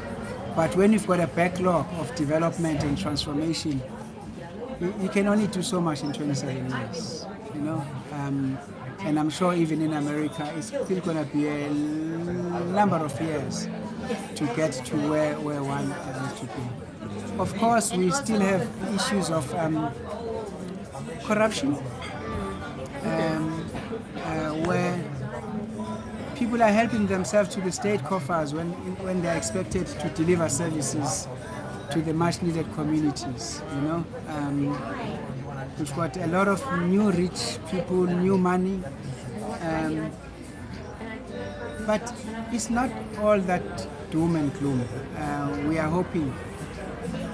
but when you've got a backlog of development and transformation, you can only do so much in 27 years, you know. And I'm sure even in America, it's still going to be a number of years to get to where one needs to be. Of course, we still have issues of corruption, where people are helping themselves to the state coffers when they're expected to deliver services to the much needed communities, you know. We've got a lot of new rich people, new money, but it's not all that doom and gloom. We are hoping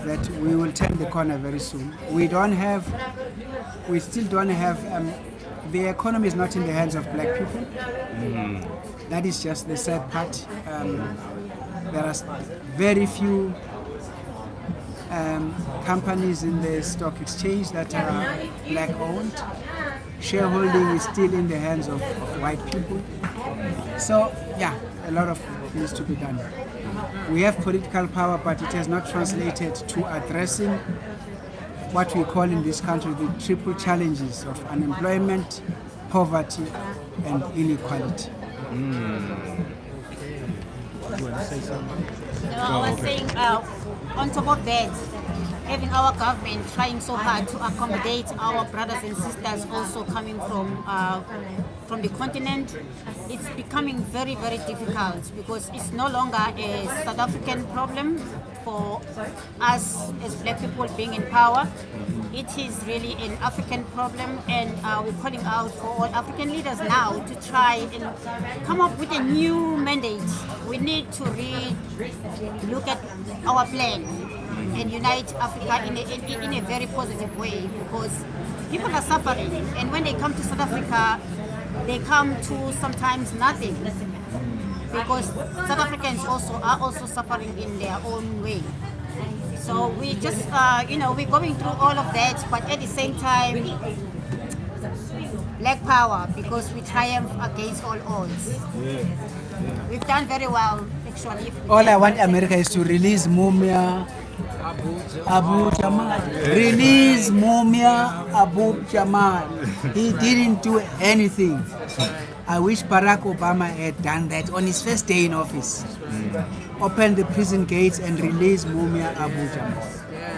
that we will turn the corner very soon. We still don't have, the economy is not in the hands of black people. That is just the sad part. There are very few companies in the stock exchange that are black owned. Shareholding is still in the hands of white people. So yeah, a lot of needs to be done. We have political power, but it has not translated to addressing what we call in this country the triple challenges of unemployment, poverty, and inequality. You want to say something? No, I was saying, on top of that, having our government trying so hard to accommodate our brothers and sisters also coming from the continent, it's becoming very, very difficult because it's no longer a South African problem for us as black people being in power. It is really an African problem, and we're calling out for all African leaders now to try and come up with a new mandate. We need to look at our plan and unite Africa in a very positive way, because people are suffering, and when they come to South Africa, they come to sometimes nothing, because South Africans are also suffering in their own way. So we just, we're going through all of that, but at the same time, black power, because we triumph against all odds. We've done very well, actually. All I want America is to release Mumia Abu Jamal. Release Mumia Abu Jamal. He didn't do anything. I wish Barack Obama had done that on his first day in office. Open the prison gates and release Mumia Abu Jamal.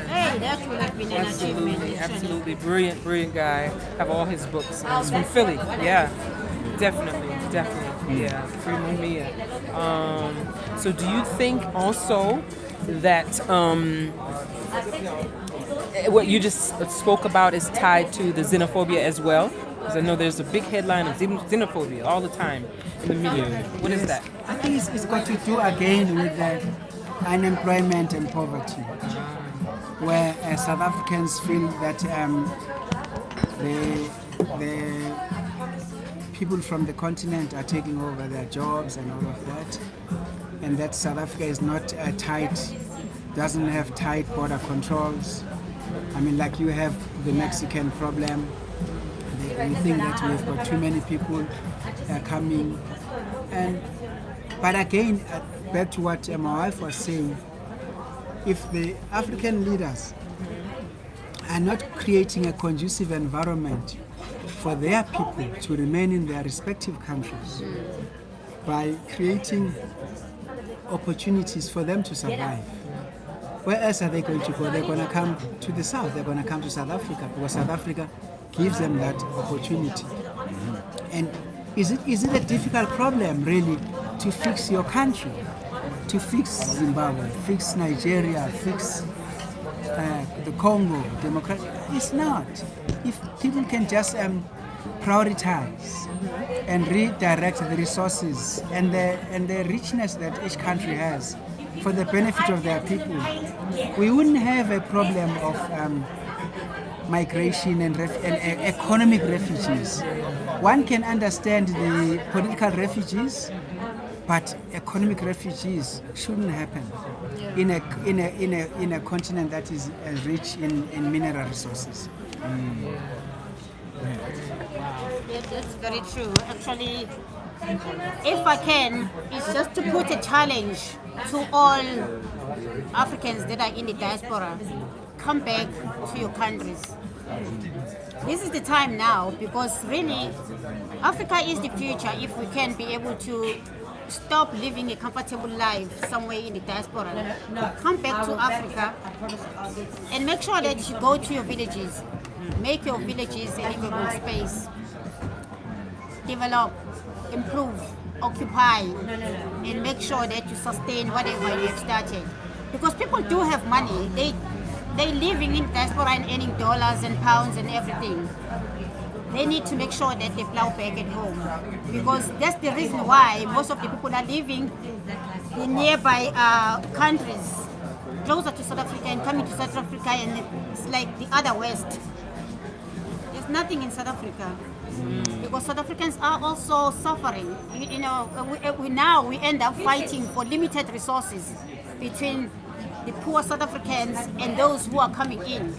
Hey, that would have been an achievement. Absolutely. Brilliant guy. Have all his books. He's from Philly. Yeah. Definitely. Yeah. Free Mumia. So do you think also that what you just spoke about is tied to the xenophobia as well? Because I know there's a big headline of xenophobia all the time in the media. What is that? I think it's got to do again with unemployment and poverty, where South Africans feel that the people from the continent are taking over their jobs and all of that, and that South Africa is not doesn't have tight border controls. I mean, like you have the Mexican problem. We think that we've got too many people coming. But again, back to what my wife was saying, if the African leaders are not creating a conducive environment for their people to remain in their respective countries by creating opportunities for them to survive, where else are they going to go? They're going to come to the south. They're going to come to South Africa, because South Africa gives them that opportunity. And is it a difficult problem really to fix your country, to fix Zimbabwe, fix Nigeria, fix the Congo, democratic? It's not. If people can just prioritize and redirect the resources and the richness that each country has for the benefit of their people, we wouldn't have a problem of migration and economic refugees. One can understand the political refugees, but economic refugees shouldn't happen in a continent that is rich in mineral resources. Yeah, that's very true. Actually, if I can, it's just to put a challenge to all Africans that are in the diaspora. Come back to your countries. This is the time now, because really Africa is the future if we can be able to stop living a comfortable life somewhere in the diaspora. Come back to Africa and make sure that you go to your villages. Make your villages a livable space. Develop, improve, occupy, and make sure that you sustain whatever you have started. Because people do have money. They living in diaspora and earning dollars and pounds and everything. They need to make sure that they plow back at home, because that's the reason why most of the people are living in nearby countries closer to South Africa and coming to South Africa, and it's like the other West. There's nothing in South Africa because South Africans are also suffering. You know, we end up fighting for limited resources between the poor South Africans and those who are coming in,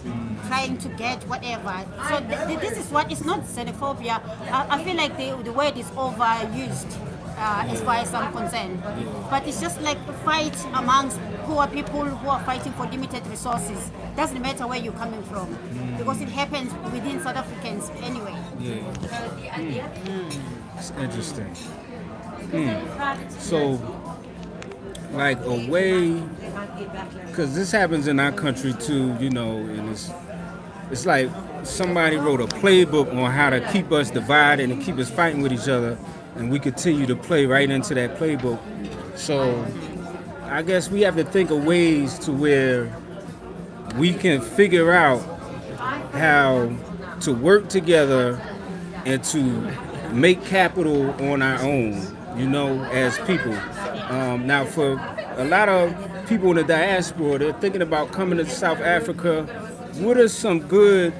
trying to get whatever. So this is what, it's not xenophobia. I feel like the word is overused as far as I'm concerned. But it's just like a fight amongst poor people who are fighting for limited resources. Doesn't matter where you're coming from, because it happens within South Africans anyway. Yeah. It's interesting. So, like a way, because this happens in our country too, you know, and it's like somebody wrote a playbook on how to keep us divided and keep us fighting with each other, and we continue to play right into that playbook. So I guess we have to think of ways to where we can figure out how to work together and to make capital on our own, you know, as people. Now, for a lot of people in the diaspora, they're thinking about coming to South Africa. What are some good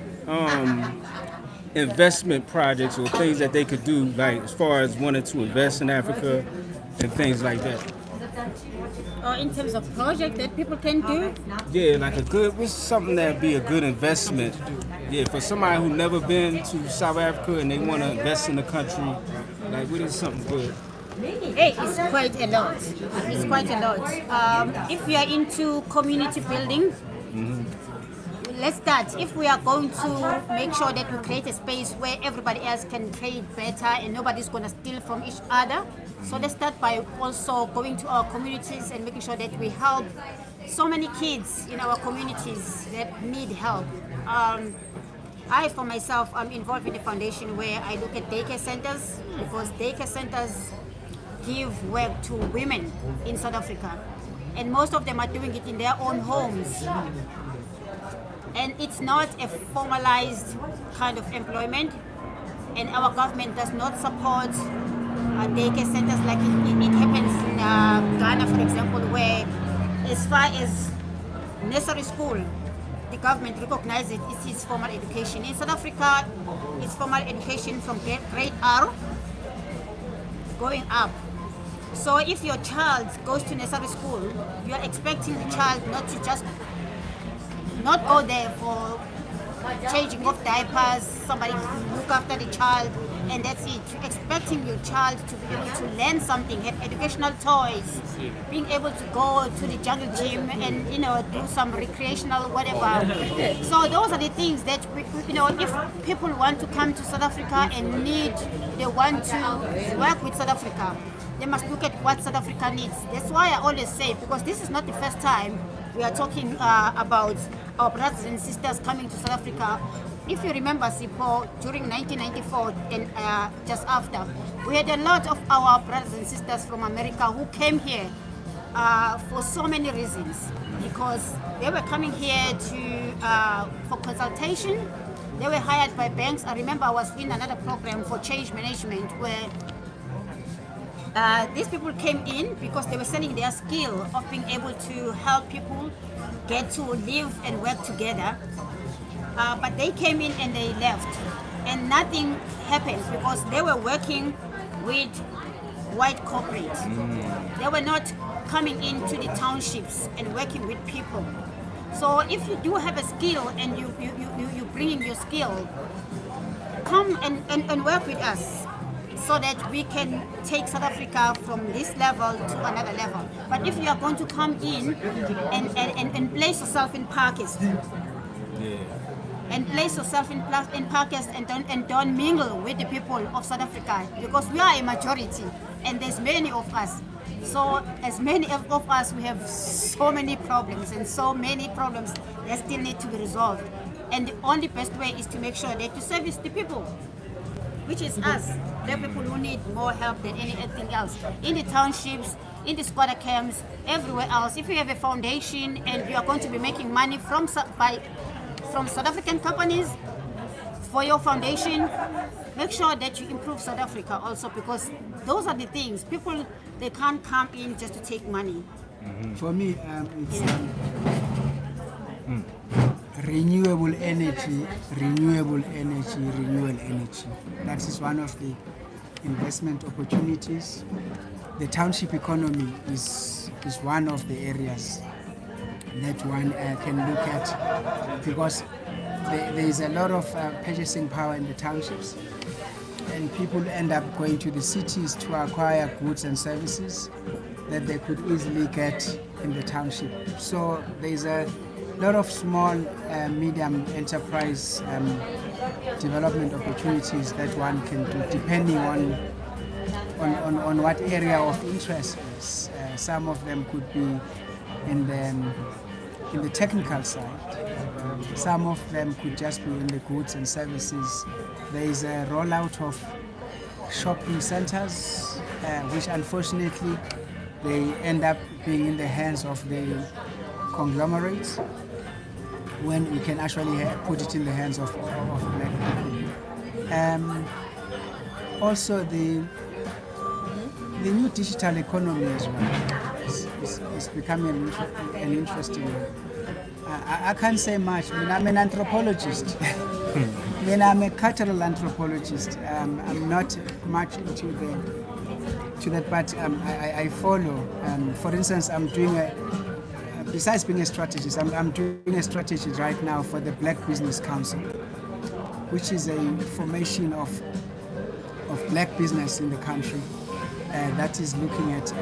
investment projects or things that they could do, like as far as wanting to invest in Africa and things like that? In terms of project that people can do? Yeah, like what's something that'd be a good investment? Yeah, for somebody who never been to South Africa and they want to invest in the country, like what is something good? Hey, it's quite a lot. It's quite a lot. If we are into community building, let's start. If we are going to make sure that we create a space where everybody else can trade better and nobody's going to steal from each other, so let's start by also going to our communities and making sure that we help so many kids in our communities that need help. I, for myself, I'm involved in a foundation where I look at daycare centers, because daycare centers give work to women in South Africa, and most of them are doing it in their own homes. And it's not a formalized kind of employment, and our government does not support daycare centers like it happens in Ghana, for example, where as far as nursery school, the government recognizes it is formal education. In South Africa, it's formal education from grade R going up. So if your child goes to nursery school, you are expecting the child not to just not go there for changing of diapers, somebody look after the child, and that's it. You're expecting your child to be able to learn something, have educational toys, being able to go to the jungle gym and, you know, do some recreational whatever. So those are the things that, you know, if people want to come to South Africa and they want to work with South Africa, they must look at what South Africa needs. That's why I always say, because this is not the first time we are talking about our brothers and sisters coming to South Africa. If you remember, Sipho, during 1994 and just after, we had a lot of our brothers and sisters from America who came here for so many reasons, because they were coming here for consultation. They were hired by banks. I remember I was in another program for change management where these people came in because they were selling their skill of being able to help people get to live and work together. But they came in and they left, and nothing happened because they were working with white corporate. They were not coming into the townships and working with people. So if you do have a skill and you bring in your skill, come and work with us so that we can take South Africa from this level to another level. But if you are going to come in and place yourself in Parkhurst, and place yourself in Parkhurst and don't mingle with the people of South Africa, because we are a majority and there's many of us. So as many of us, we have so many problems that still need to be resolved. And the only best way is to make sure that you service the people, which is us, the people who need more help than anything else. In the townships, in the squatter camps, everywhere else. If you have a foundation and you are going to be making money from South African companies for your foundation, make sure that you improve South Africa also, because those are the things. People, they can't come in just to take money. For me, it's renewable energy. That is one of the investment opportunities. The township economy is one of the areas that one can look at, because there is a lot of purchasing power in the townships, and people end up going to the cities to acquire goods and services that they could easily get in the township. So there is a lot of small, medium enterprise development opportunities that one can do depending on what area of interest is. Some of them could be in the technical side. Some of them could just be in the goods and services. There is a rollout of shopping centers, which unfortunately they end up being in the hands of the conglomerates, when we can actually put it in the hands of black people. Also, the new digital economy as well is becoming an interesting one. I can't say much. I mean, I'm an anthropologist. I mean, I'm a cultural anthropologist. I'm not much into that, but I follow. For instance, I'm doing besides being a strategist, I'm doing a strategy right now for the Black Business Council, which is a formation of black business in the country that is looking at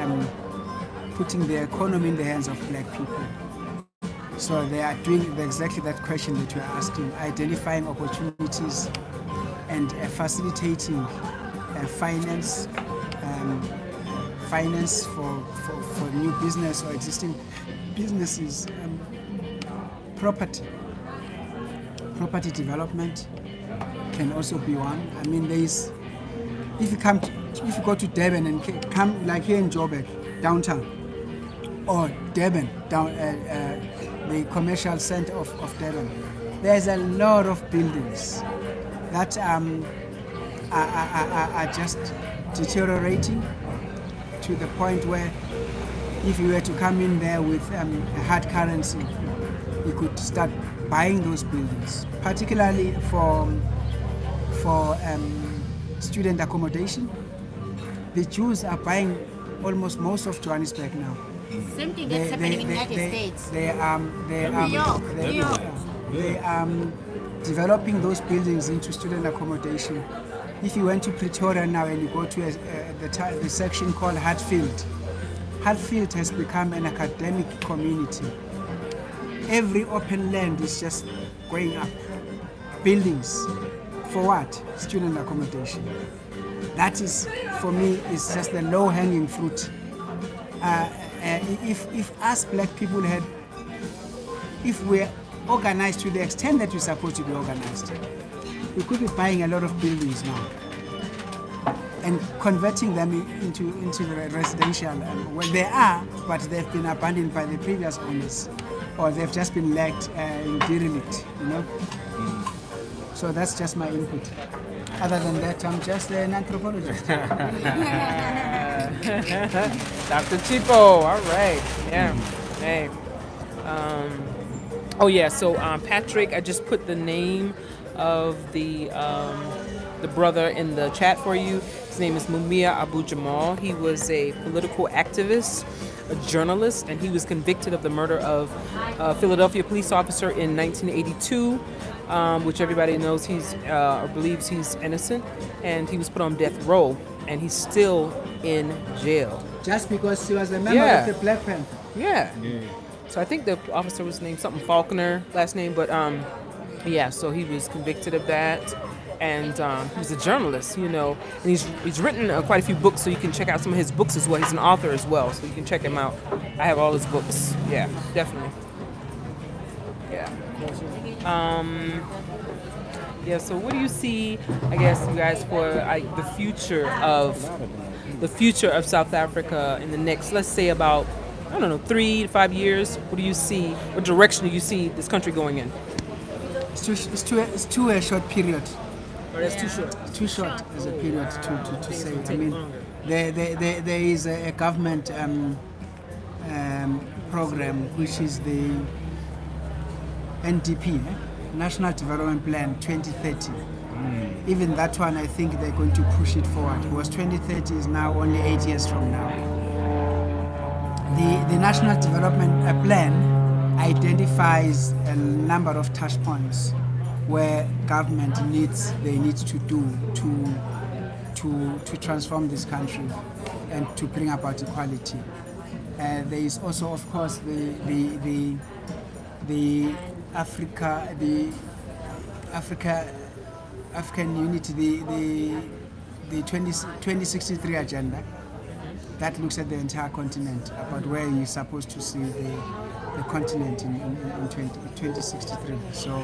putting the economy in the hands of black people. So they are doing exactly that question that you are asking, identifying opportunities and facilitating finance for new business or existing businesses. Property development can also be one. I mean, if you go to Durban and come like here in Joburg, downtown, or Durban, the commercial center of Durban, there's a lot of buildings that are just deteriorating to the point where if you were to come in there with a hard currency, you could start buying those buildings, particularly for student accommodation. The Jews are buying almost most of Johannesburg now. Same thing that's happening in the United States. They New York. Developing those buildings into student accommodation. If you went to Pretoria now and you go to the section called Hatfield has become an academic community. Every open land is just going up. Buildings. For what? Student accommodation. That is, for me, is just the low-hanging fruit. If us black people if we're organized to the extent that we're supposed to be organized, we could be buying a lot of buildings now and converting them into residential. Well, they are, but they've been abandoned by the previous owners, or they've just been left in derelict, you know. So that's just my input. Other than that, I'm just an anthropologist. Dr. Sipho, all right. Yeah. Hey. Oh yeah. So Patrick, I just put the name of the brother in the chat for you. His name is Mumia Abu Jamal. He was a political activist, a journalist, and he was convicted of the murder of a Philadelphia police officer in 1982, which everybody knows or believes he's innocent, and he was put on death row, and he's still in jail. Just because he was a member of the Black Panther. Yeah. So I think the officer was named something Faulkner, last name, but yeah, so he was convicted of that. And he was a journalist, and he's written quite a few books, so you can check out some of his books as well. He's an author as well, so you can check him out. I have all his books. Yeah, definitely. Yeah. Yeah. So what do you see, I guess, you guys, for the future of South Africa in the next, let's say, about 3 to 5 years? What do you see? What direction do you see this country going in? It's too a short period. Or that's too short. It's too short as a period to say. I mean, there is a government program, which is the NDP, National Development Plan 2030. Even that one, I think they're going to push it forward, because 2030 is now only 8 years from now. The National Development Plan identifies a number of touch points where government they need to do to transform this country and to bring about equality. There is also, of course, the African unity, the 2063 agenda that looks at the entire continent, about where you're supposed to see the continent in 2063. So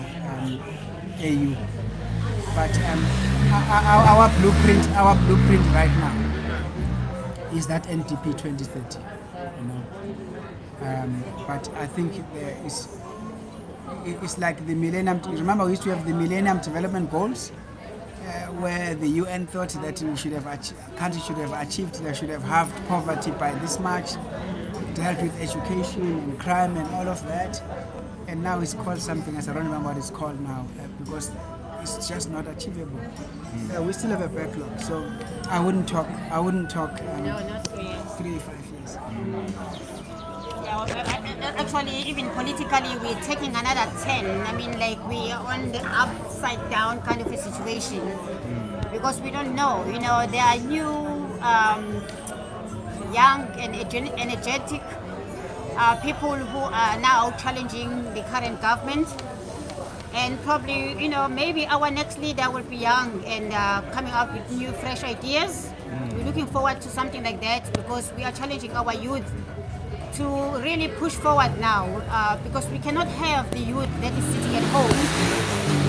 AU. But our blueprint right now is that NDP 2030. But I think it's like the Millennium. Remember, we used to have the Millennium Development Goals, where the UN thought that countries should have achieved, they should have halved poverty by this much, dealt with education and crime and all of that, and now it's called something else. I don't remember what it's called now, because it's just not achievable. We still have a backlog, so I wouldn't talk. No, not 3 5 years. Yeah, actually, even politically, we're taking another 10. I mean, like, we are on the upside down kind of a situation, because we don't know. There are new, young and energetic people who are now challenging the current government. And probably, maybe our next leader will be young and coming up with new, fresh ideas. We're looking forward to something like that, because we are challenging our youth to really push forward now, because we cannot have the youth that is sitting at home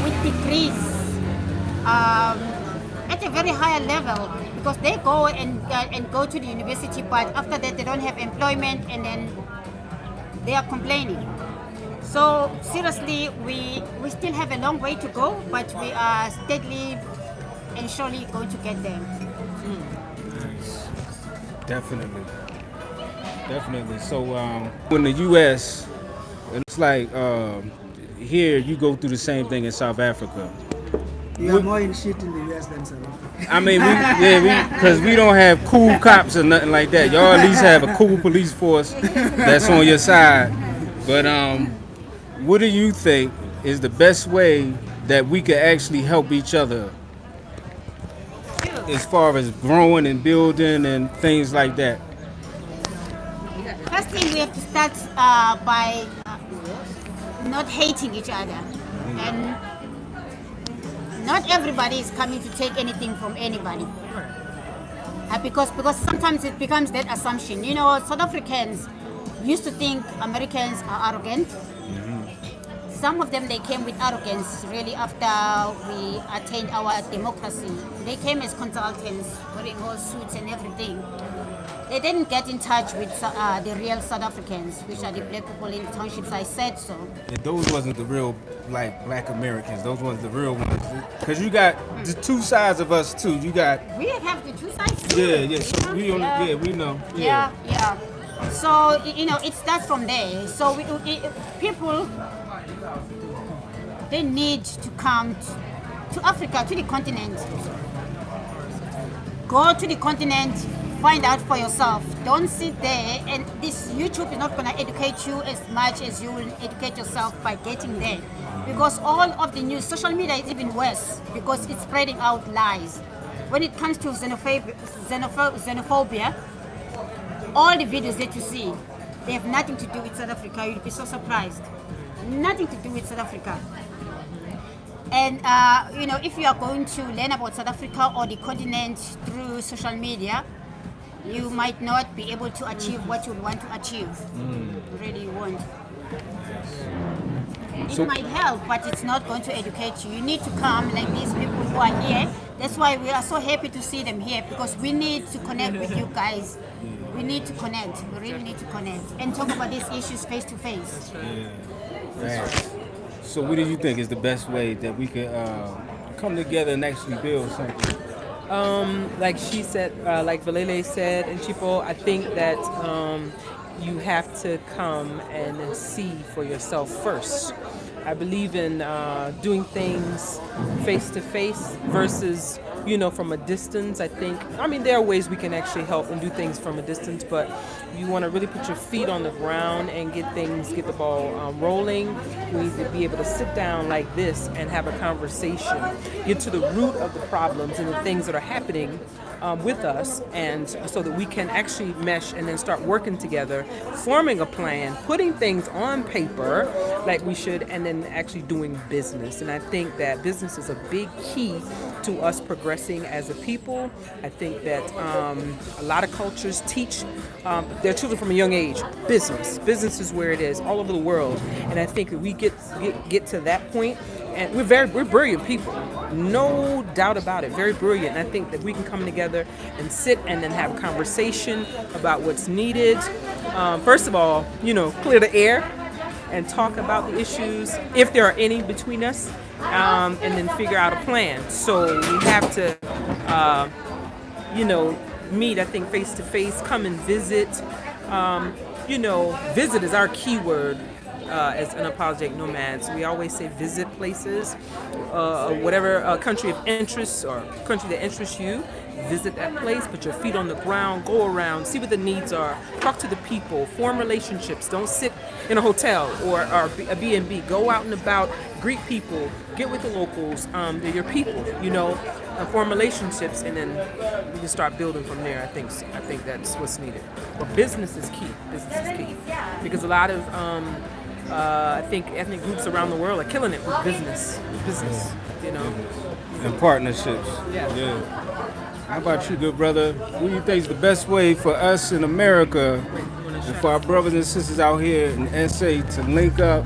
with degrees at a very higher level, because they go and go to the university, but after that they don't have employment, and then they are complaining. So seriously, we still have a long way to go, but we are steadily and surely going to get there. Nice. Definitely. So in the U.S., it's like here you go through the same thing in South Africa. You are more in shit in the U.S. than South Africa. I mean, because we don't have cool cops or nothing like that. Y'all at least have a cool police force that's on your side. But what do you think is the best way that we could actually help each other as far as growing and building and things like that? First thing, we have to start by not hating each other, and not everybody is coming to take anything from anybody, because sometimes it becomes that assumption. South Africans used to think Americans are arrogant. Some of them, they came with arrogance really after we attained our democracy. They came as consultants, wearing all suits and everything. they didn't get in touch with the real South Africans, which are the black people in the townships. I said so. Yeah, those wasn't the real like black Americans. Those ones the real ones. Cause you got the two sides of us too. You got We have the two sides too. yeah. So we on we know. Yeah. So it starts from there. So people, they need to come to Africa, to the continent. Go to the continent, find out for yourself. Don't sit there, and this YouTube is not going to educate you as much as you will educate yourself by getting there. Because all of the news, social media is even worse because it's spreading out lies. When it comes to xenophobia, all the videos that you see, they have nothing to do with South Africa. You'll be so surprised. Nothing to do with South Africa. And if you are going to learn about South Africa or the continent through social media, you might not be able to achieve what you want to achieve. Really, you won't. It might help, but it's not going to educate you. You need to come like these people who are here. That's why we are so happy to see them here, because we need to connect with you guys. We need to connect. We really need to connect and talk about these issues face to face. Right. So what do you think is the best way that we could come together and actually build something? Like she said, like Velile said, and Sipho, I think that you have to come and see for yourself first. I believe in doing things face to face versus, from a distance. I mean, there are ways we can actually help and do things from a distance, but you want to really put your feet on the ground and get the ball rolling. We need to be able to sit down like this and have a conversation, get to the root of the problems and the things that are happening with us, and so that we can actually mesh and then start working together, forming a plan, putting things on paper like we should, and then actually doing business. And I think that business is a big key to us progressing as a people. I think that a lot of cultures teach their children from a young age business. Business is where it is all over the world, and I think that we get to that point. And we're brilliant people, no doubt about it, very brilliant. And I think that we can come together and sit and then have a conversation about what's needed. First of all, clear the air and talk about the issues, if there are any between us, and then figure out a plan. So we have to, meet, I think, face to face, come and visit. Visit is our key word. As unapologetic nomads, we always say visit places, whatever country of interest or country that interests you. Visit that place, put your feet on the ground, go around, see what the needs are, talk to the people, form relationships. Don't sit in a hotel or a B&B. Go out and about, greet people, get with the locals. They're your people, form relationships, and then we can start building from there. I think that's what's needed. But business is key. Business is key, because a lot of I think ethnic groups around the world are killing it with business, And partnerships. Yeah. How about you, good brother? What do you think is the best way for us in America and for our brothers and sisters out here in SA to link up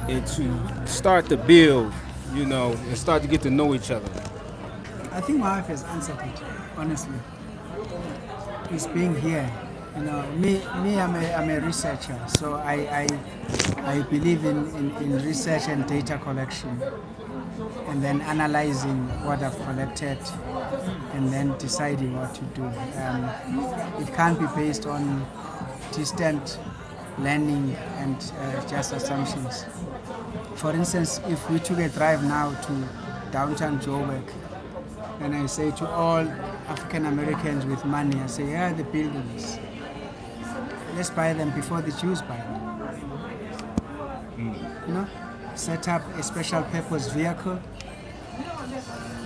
and to start to build, and start to get to know each other? I think my wife has answered it, honestly. It's being here. Me, I'm a researcher, so I believe in research and data collection, and then analyzing what I've collected, and then deciding what to do. It can't be based on distant learning and just assumptions. For instance, if we took a drive now to downtown Joburg, and I say to all African Americans with money, I say, here are the buildings. Let's buy them before the Jews buy them. Set up a special purpose vehicle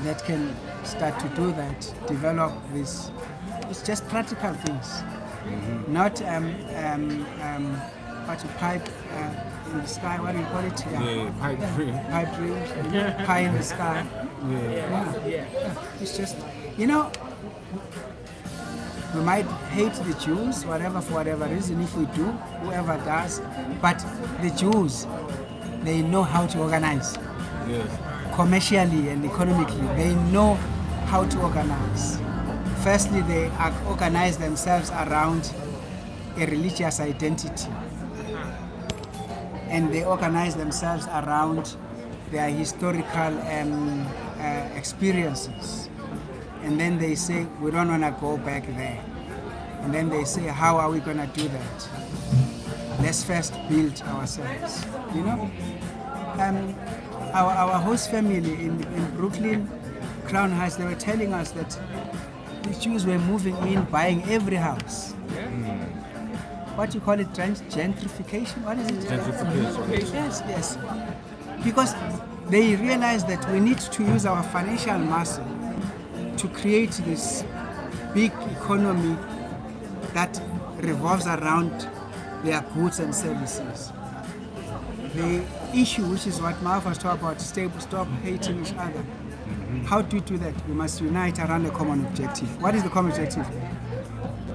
that can start to do that, develop this. It's just practical things, not what you pipe in the sky. What do you call it? Pipe dreams. Pipe dreams. Pie in the sky. It's just, we might hate the Jews, for whatever reason, if we do, whoever does, but the Jews, they know how to organize. Commercially and economically, they know how to organize. Firstly, they organize themselves around a religious identity, and they organize themselves around their historical experiences. And then they say, we don't want to go back there. And then they say, how are we going to do that? Let's first build ourselves. You know, our host family in Brooklyn, Crown Heights, they were telling us that the Jews were moving in, buying every house. What you call it, gentrification? What is it? Gentrification. Yes. Because they realized that we need to use our financial muscle to create this big economy that revolves around their goods and services. The issue, which is what Marv was talking about, stop hating each other. How do we do that? We must unite around a common objective. What is the common objective?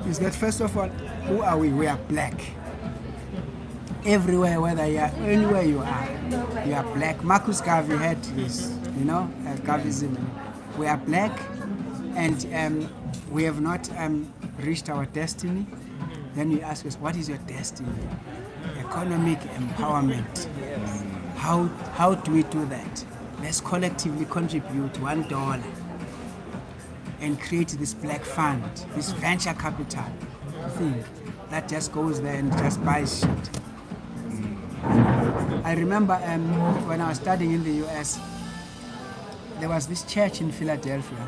Is that first of all, who are we? We are black. Everywhere, whether you are anywhere you are black. Marcus Garvey had this, Garveyism. We are black, and we have not reached our destiny. Then you ask us, what is your destiny? Economic empowerment. How do we do that? Let's collectively contribute $1 and create this black fund, this venture capital thing that just goes there and just buys shit. I remember when I was studying in the US, there was this church in Philadelphia.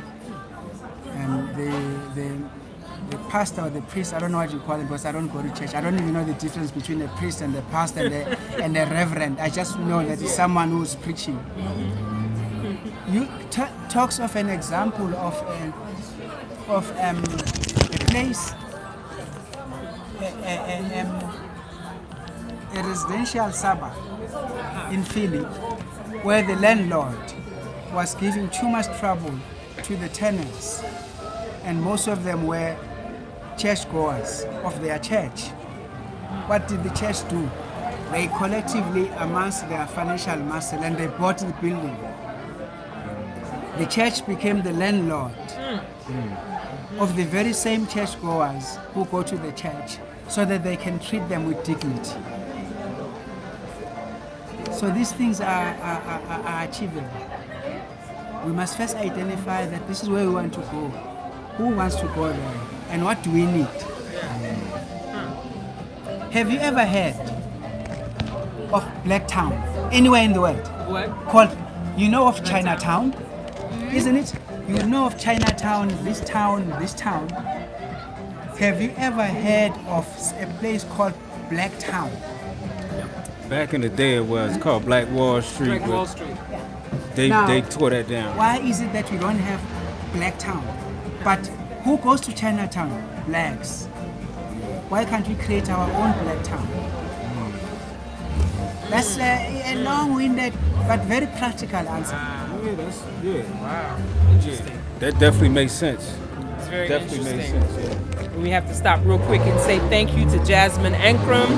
The pastor or the priest, I don't know what you call it because I don't go to church. I don't even know the difference between a priest and the pastor and the reverend. I just know that it's someone who's preaching. You talks of an example of a place, a residential suburb in Philly, where the landlord was giving too much trouble to the tenants, and most of them were churchgoers of their church. What did the church do? They collectively amassed their financial muscle and they bought the building. The church became the landlord of the very same churchgoers who go to the church so that they can treat them with dignity. So these things are achievable. We must first identify that this is where we want to go. Who wants to go there? And what do we need? Have you ever heard of Black Town anywhere in the world? What? You know of Chinatown, isn't it? You know of Chinatown, this town. Have you ever heard of a place called Black Town? Back in the day, it was called Black Wall Street. They tore that down. Why is it that we don't have Black Town? But who goes to Chinatown? Blacks. Why can't we create our own Black Town? That's a long-winded but very practical answer. Wow. Interesting. That definitely makes sense. It's very Definitely interesting. makes sense. We have to stop real quick and say thank you to Jasmine Ankrum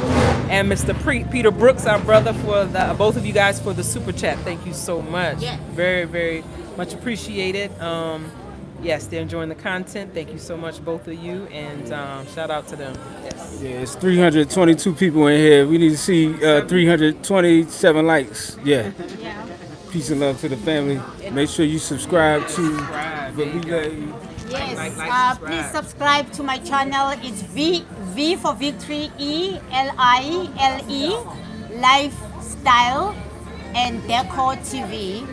and Mr. Peter Brooks, our brother, for both of you guys for the super chat. Thank you so much. Yeah. Very, very much appreciated. Yes, they're enjoying the content. Thank you so much, both of you, and shout out to them. Yes. Yeah, it's 322 people in here. We need to see 327 likes. Yeah. Peace and love to the family. Make sure you subscribe to Velile. Yes, please subscribe to my channel. It's V for Victory, ELILE, Lifestyle and Decor TV.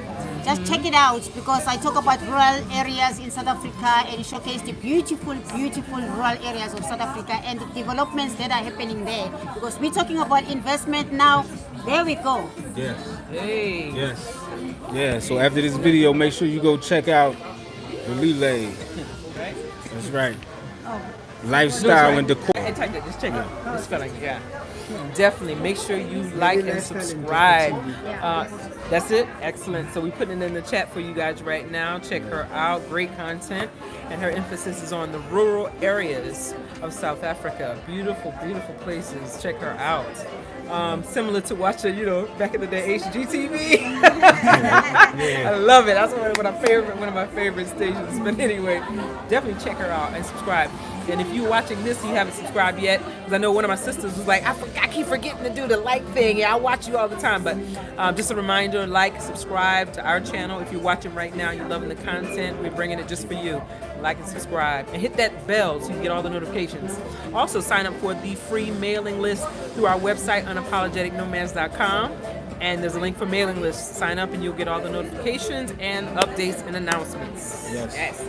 Just check it out because I talk about rural areas in South Africa and showcase the beautiful, beautiful rural areas of South Africa and the developments that are happening there. Because we're talking about investment now. There we go. Yes. Hey. Yes. Yeah, so after this video, make sure you go check out Velile. That's right. Lifestyle and Decor. Hey, type that. Just check it. Just feel like, yeah. Definitely make sure you like and subscribe. That's it. Excellent. So we put it in the chat for you guys right now. Check her out. Great content. And her emphasis is on the rural areas of South Africa. Beautiful, beautiful places. Check her out. Similar to watching, back in the day, HGTV. I love it. That's one of my favorite stations. But anyway, definitely check her out and subscribe. And if you're watching this and you haven't subscribed yet, because I know one of my sisters was like, I keep forgetting to do the like thing. Yeah, I watch you all the time. But just a reminder, like, subscribe to our channel. If you're watching right now, you're loving the content, we're bringing it just for you. Like and subscribe. And hit that bell so you get all the notifications. Also, sign up for the free mailing list through our website, unapologeticnomads.com. And there's a link for mailing lists. Sign up and you'll get all the notifications and updates and announcements. Yes.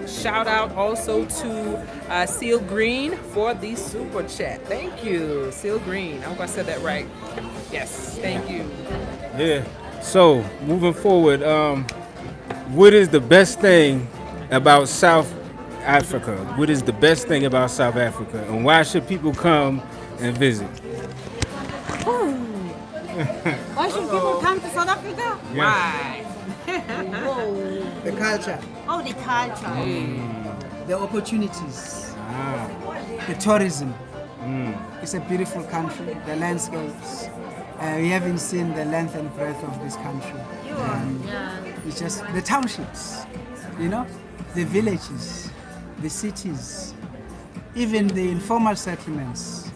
Shout out also to Seal Green for the super chat. Thank you, Seal Green. I hope I said that right. Yes, thank you. Yeah. So moving forward, what is the best thing about South Africa? What is the best thing about South Africa, and why should people come and visit? Why should people come to South Africa? Why? The culture, Oh, the culture. the opportunities, the tourism. It's a beautiful country, the landscapes. We haven't seen the length and breadth of this country. It's just the townships, the villages, the cities, even the informal settlements.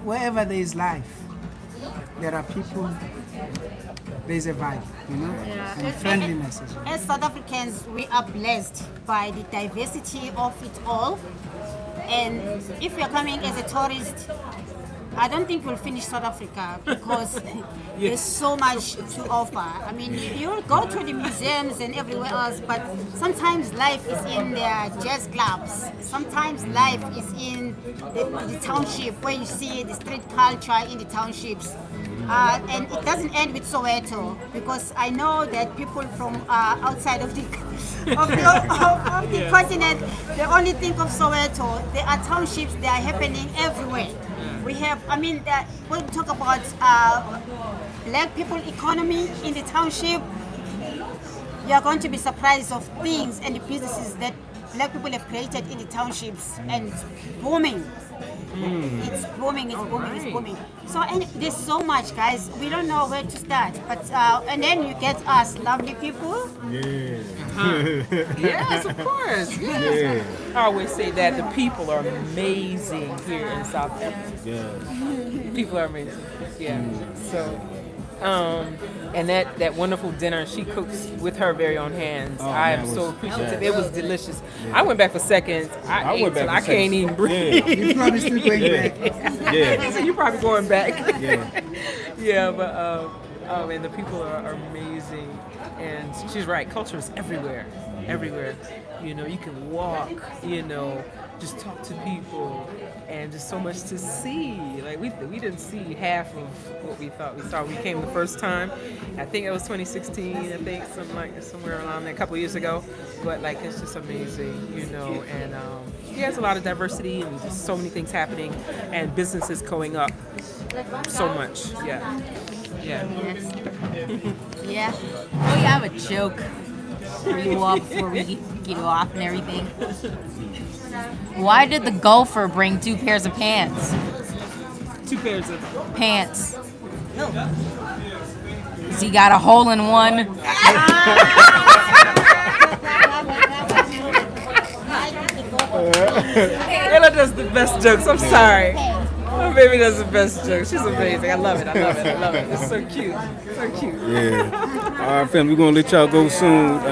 Wherever there is life, there are people, there's a vibe, and friendliness as well. As South Africans, we are blessed by the diversity of it all. And if you're coming as a tourist, I don't think we'll finish South Africa because there's so much to offer. I mean, you'll go to the museums and everywhere else, but sometimes life is in the jazz clubs. Sometimes life is in the township where you see the street culture in the townships. And it doesn't end with Soweto, because I know that people from outside of the continent, they only think of Soweto. There are townships, they are happening everywhere. We have, when we talk about black people economy in the township, you are going to be surprised of things and the businesses that black people have created in the townships, and it's booming. It's booming. So, and there's so much, guys. We don't know where to start, but and then you get us lovely people. Yes, of course. Yes. I always say that the people are amazing here in South Africa. People are amazing. So, and that wonderful dinner she cooks with her very own hands. I am so appreciative. It was delicious. I went back for seconds. I ate till I can't even breathe. You're probably still going back. So you're probably going back. But and the people are amazing. And she's right. Culture is everywhere. You can walk. Just talk to people, and just so much to see. Like we didn't see half of what we thought we saw. We came the first time. I think it was 2016. I think somewhere around there, a couple of years ago. But it's just amazing, And there's a lot of diversity and just so many things happening, and businesses going up so much. Oh, yeah, I have a joke for you all before we get off and everything. Why did the golfer bring 2 pairs of pants? 2 pairs of pants. Because he got a hole in one. Ella does the best jokes. I'm sorry. My baby does the best jokes. She's amazing. I love it. It's so cute. Yeah. All right, fam, we're going to let y'all go soon.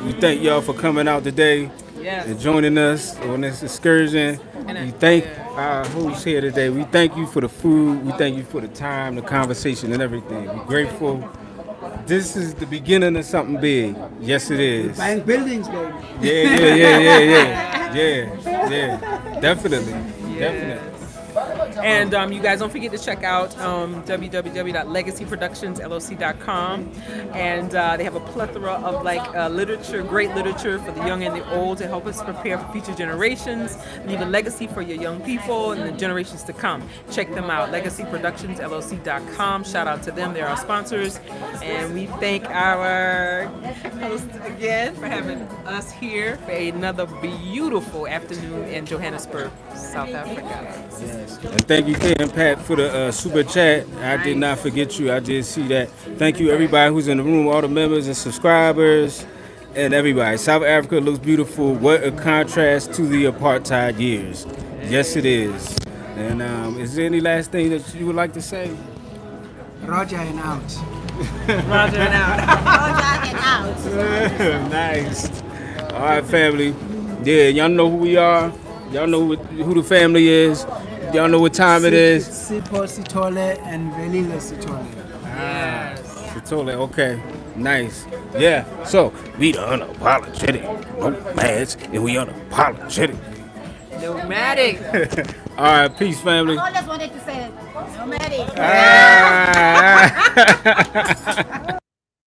We thank y'all for coming out today and joining us on this excursion. We thank our hosts here today. We thank you for the food. We thank you for the time, the conversation, and everything. We're grateful. This is the beginning of something big. Yes, it is. Buying buildings, baby. Yeah. Definitely. And you guys don't forget to check out www.legacyproductionsllc.com, and they have a plethora of great literature for the young and the old to help us prepare for future generations, leave a legacy for your young people and the generations to come. Check them out, legacyproductionsllc.com. Shout out to them, they're our sponsors, and we thank our host again for having us here for another beautiful afternoon in Johannesburg, South Africa. Yes. thank you, Ken Pat, for the super chat. I did not forget you. I did see that. Thank you, everybody who's in the room, all the members and subscribers, and everybody. South Africa looks beautiful. What a contrast to the apartheid years. Yes, it is. And is there any last thing that you would like to say? Roger and out. Roger and out. Roger and out. Nice. All right, family. Yeah, y'all know who we are. Y'all know who the family is. Y'all know what time it is. Sipho Sithole and Velile Sithole. Sithole, okay. Nice. Yeah. So, we the unapologetic nomads, and we unapologetic. Nomadic. All right, peace, family. I always wanted to say nomadic. Ah.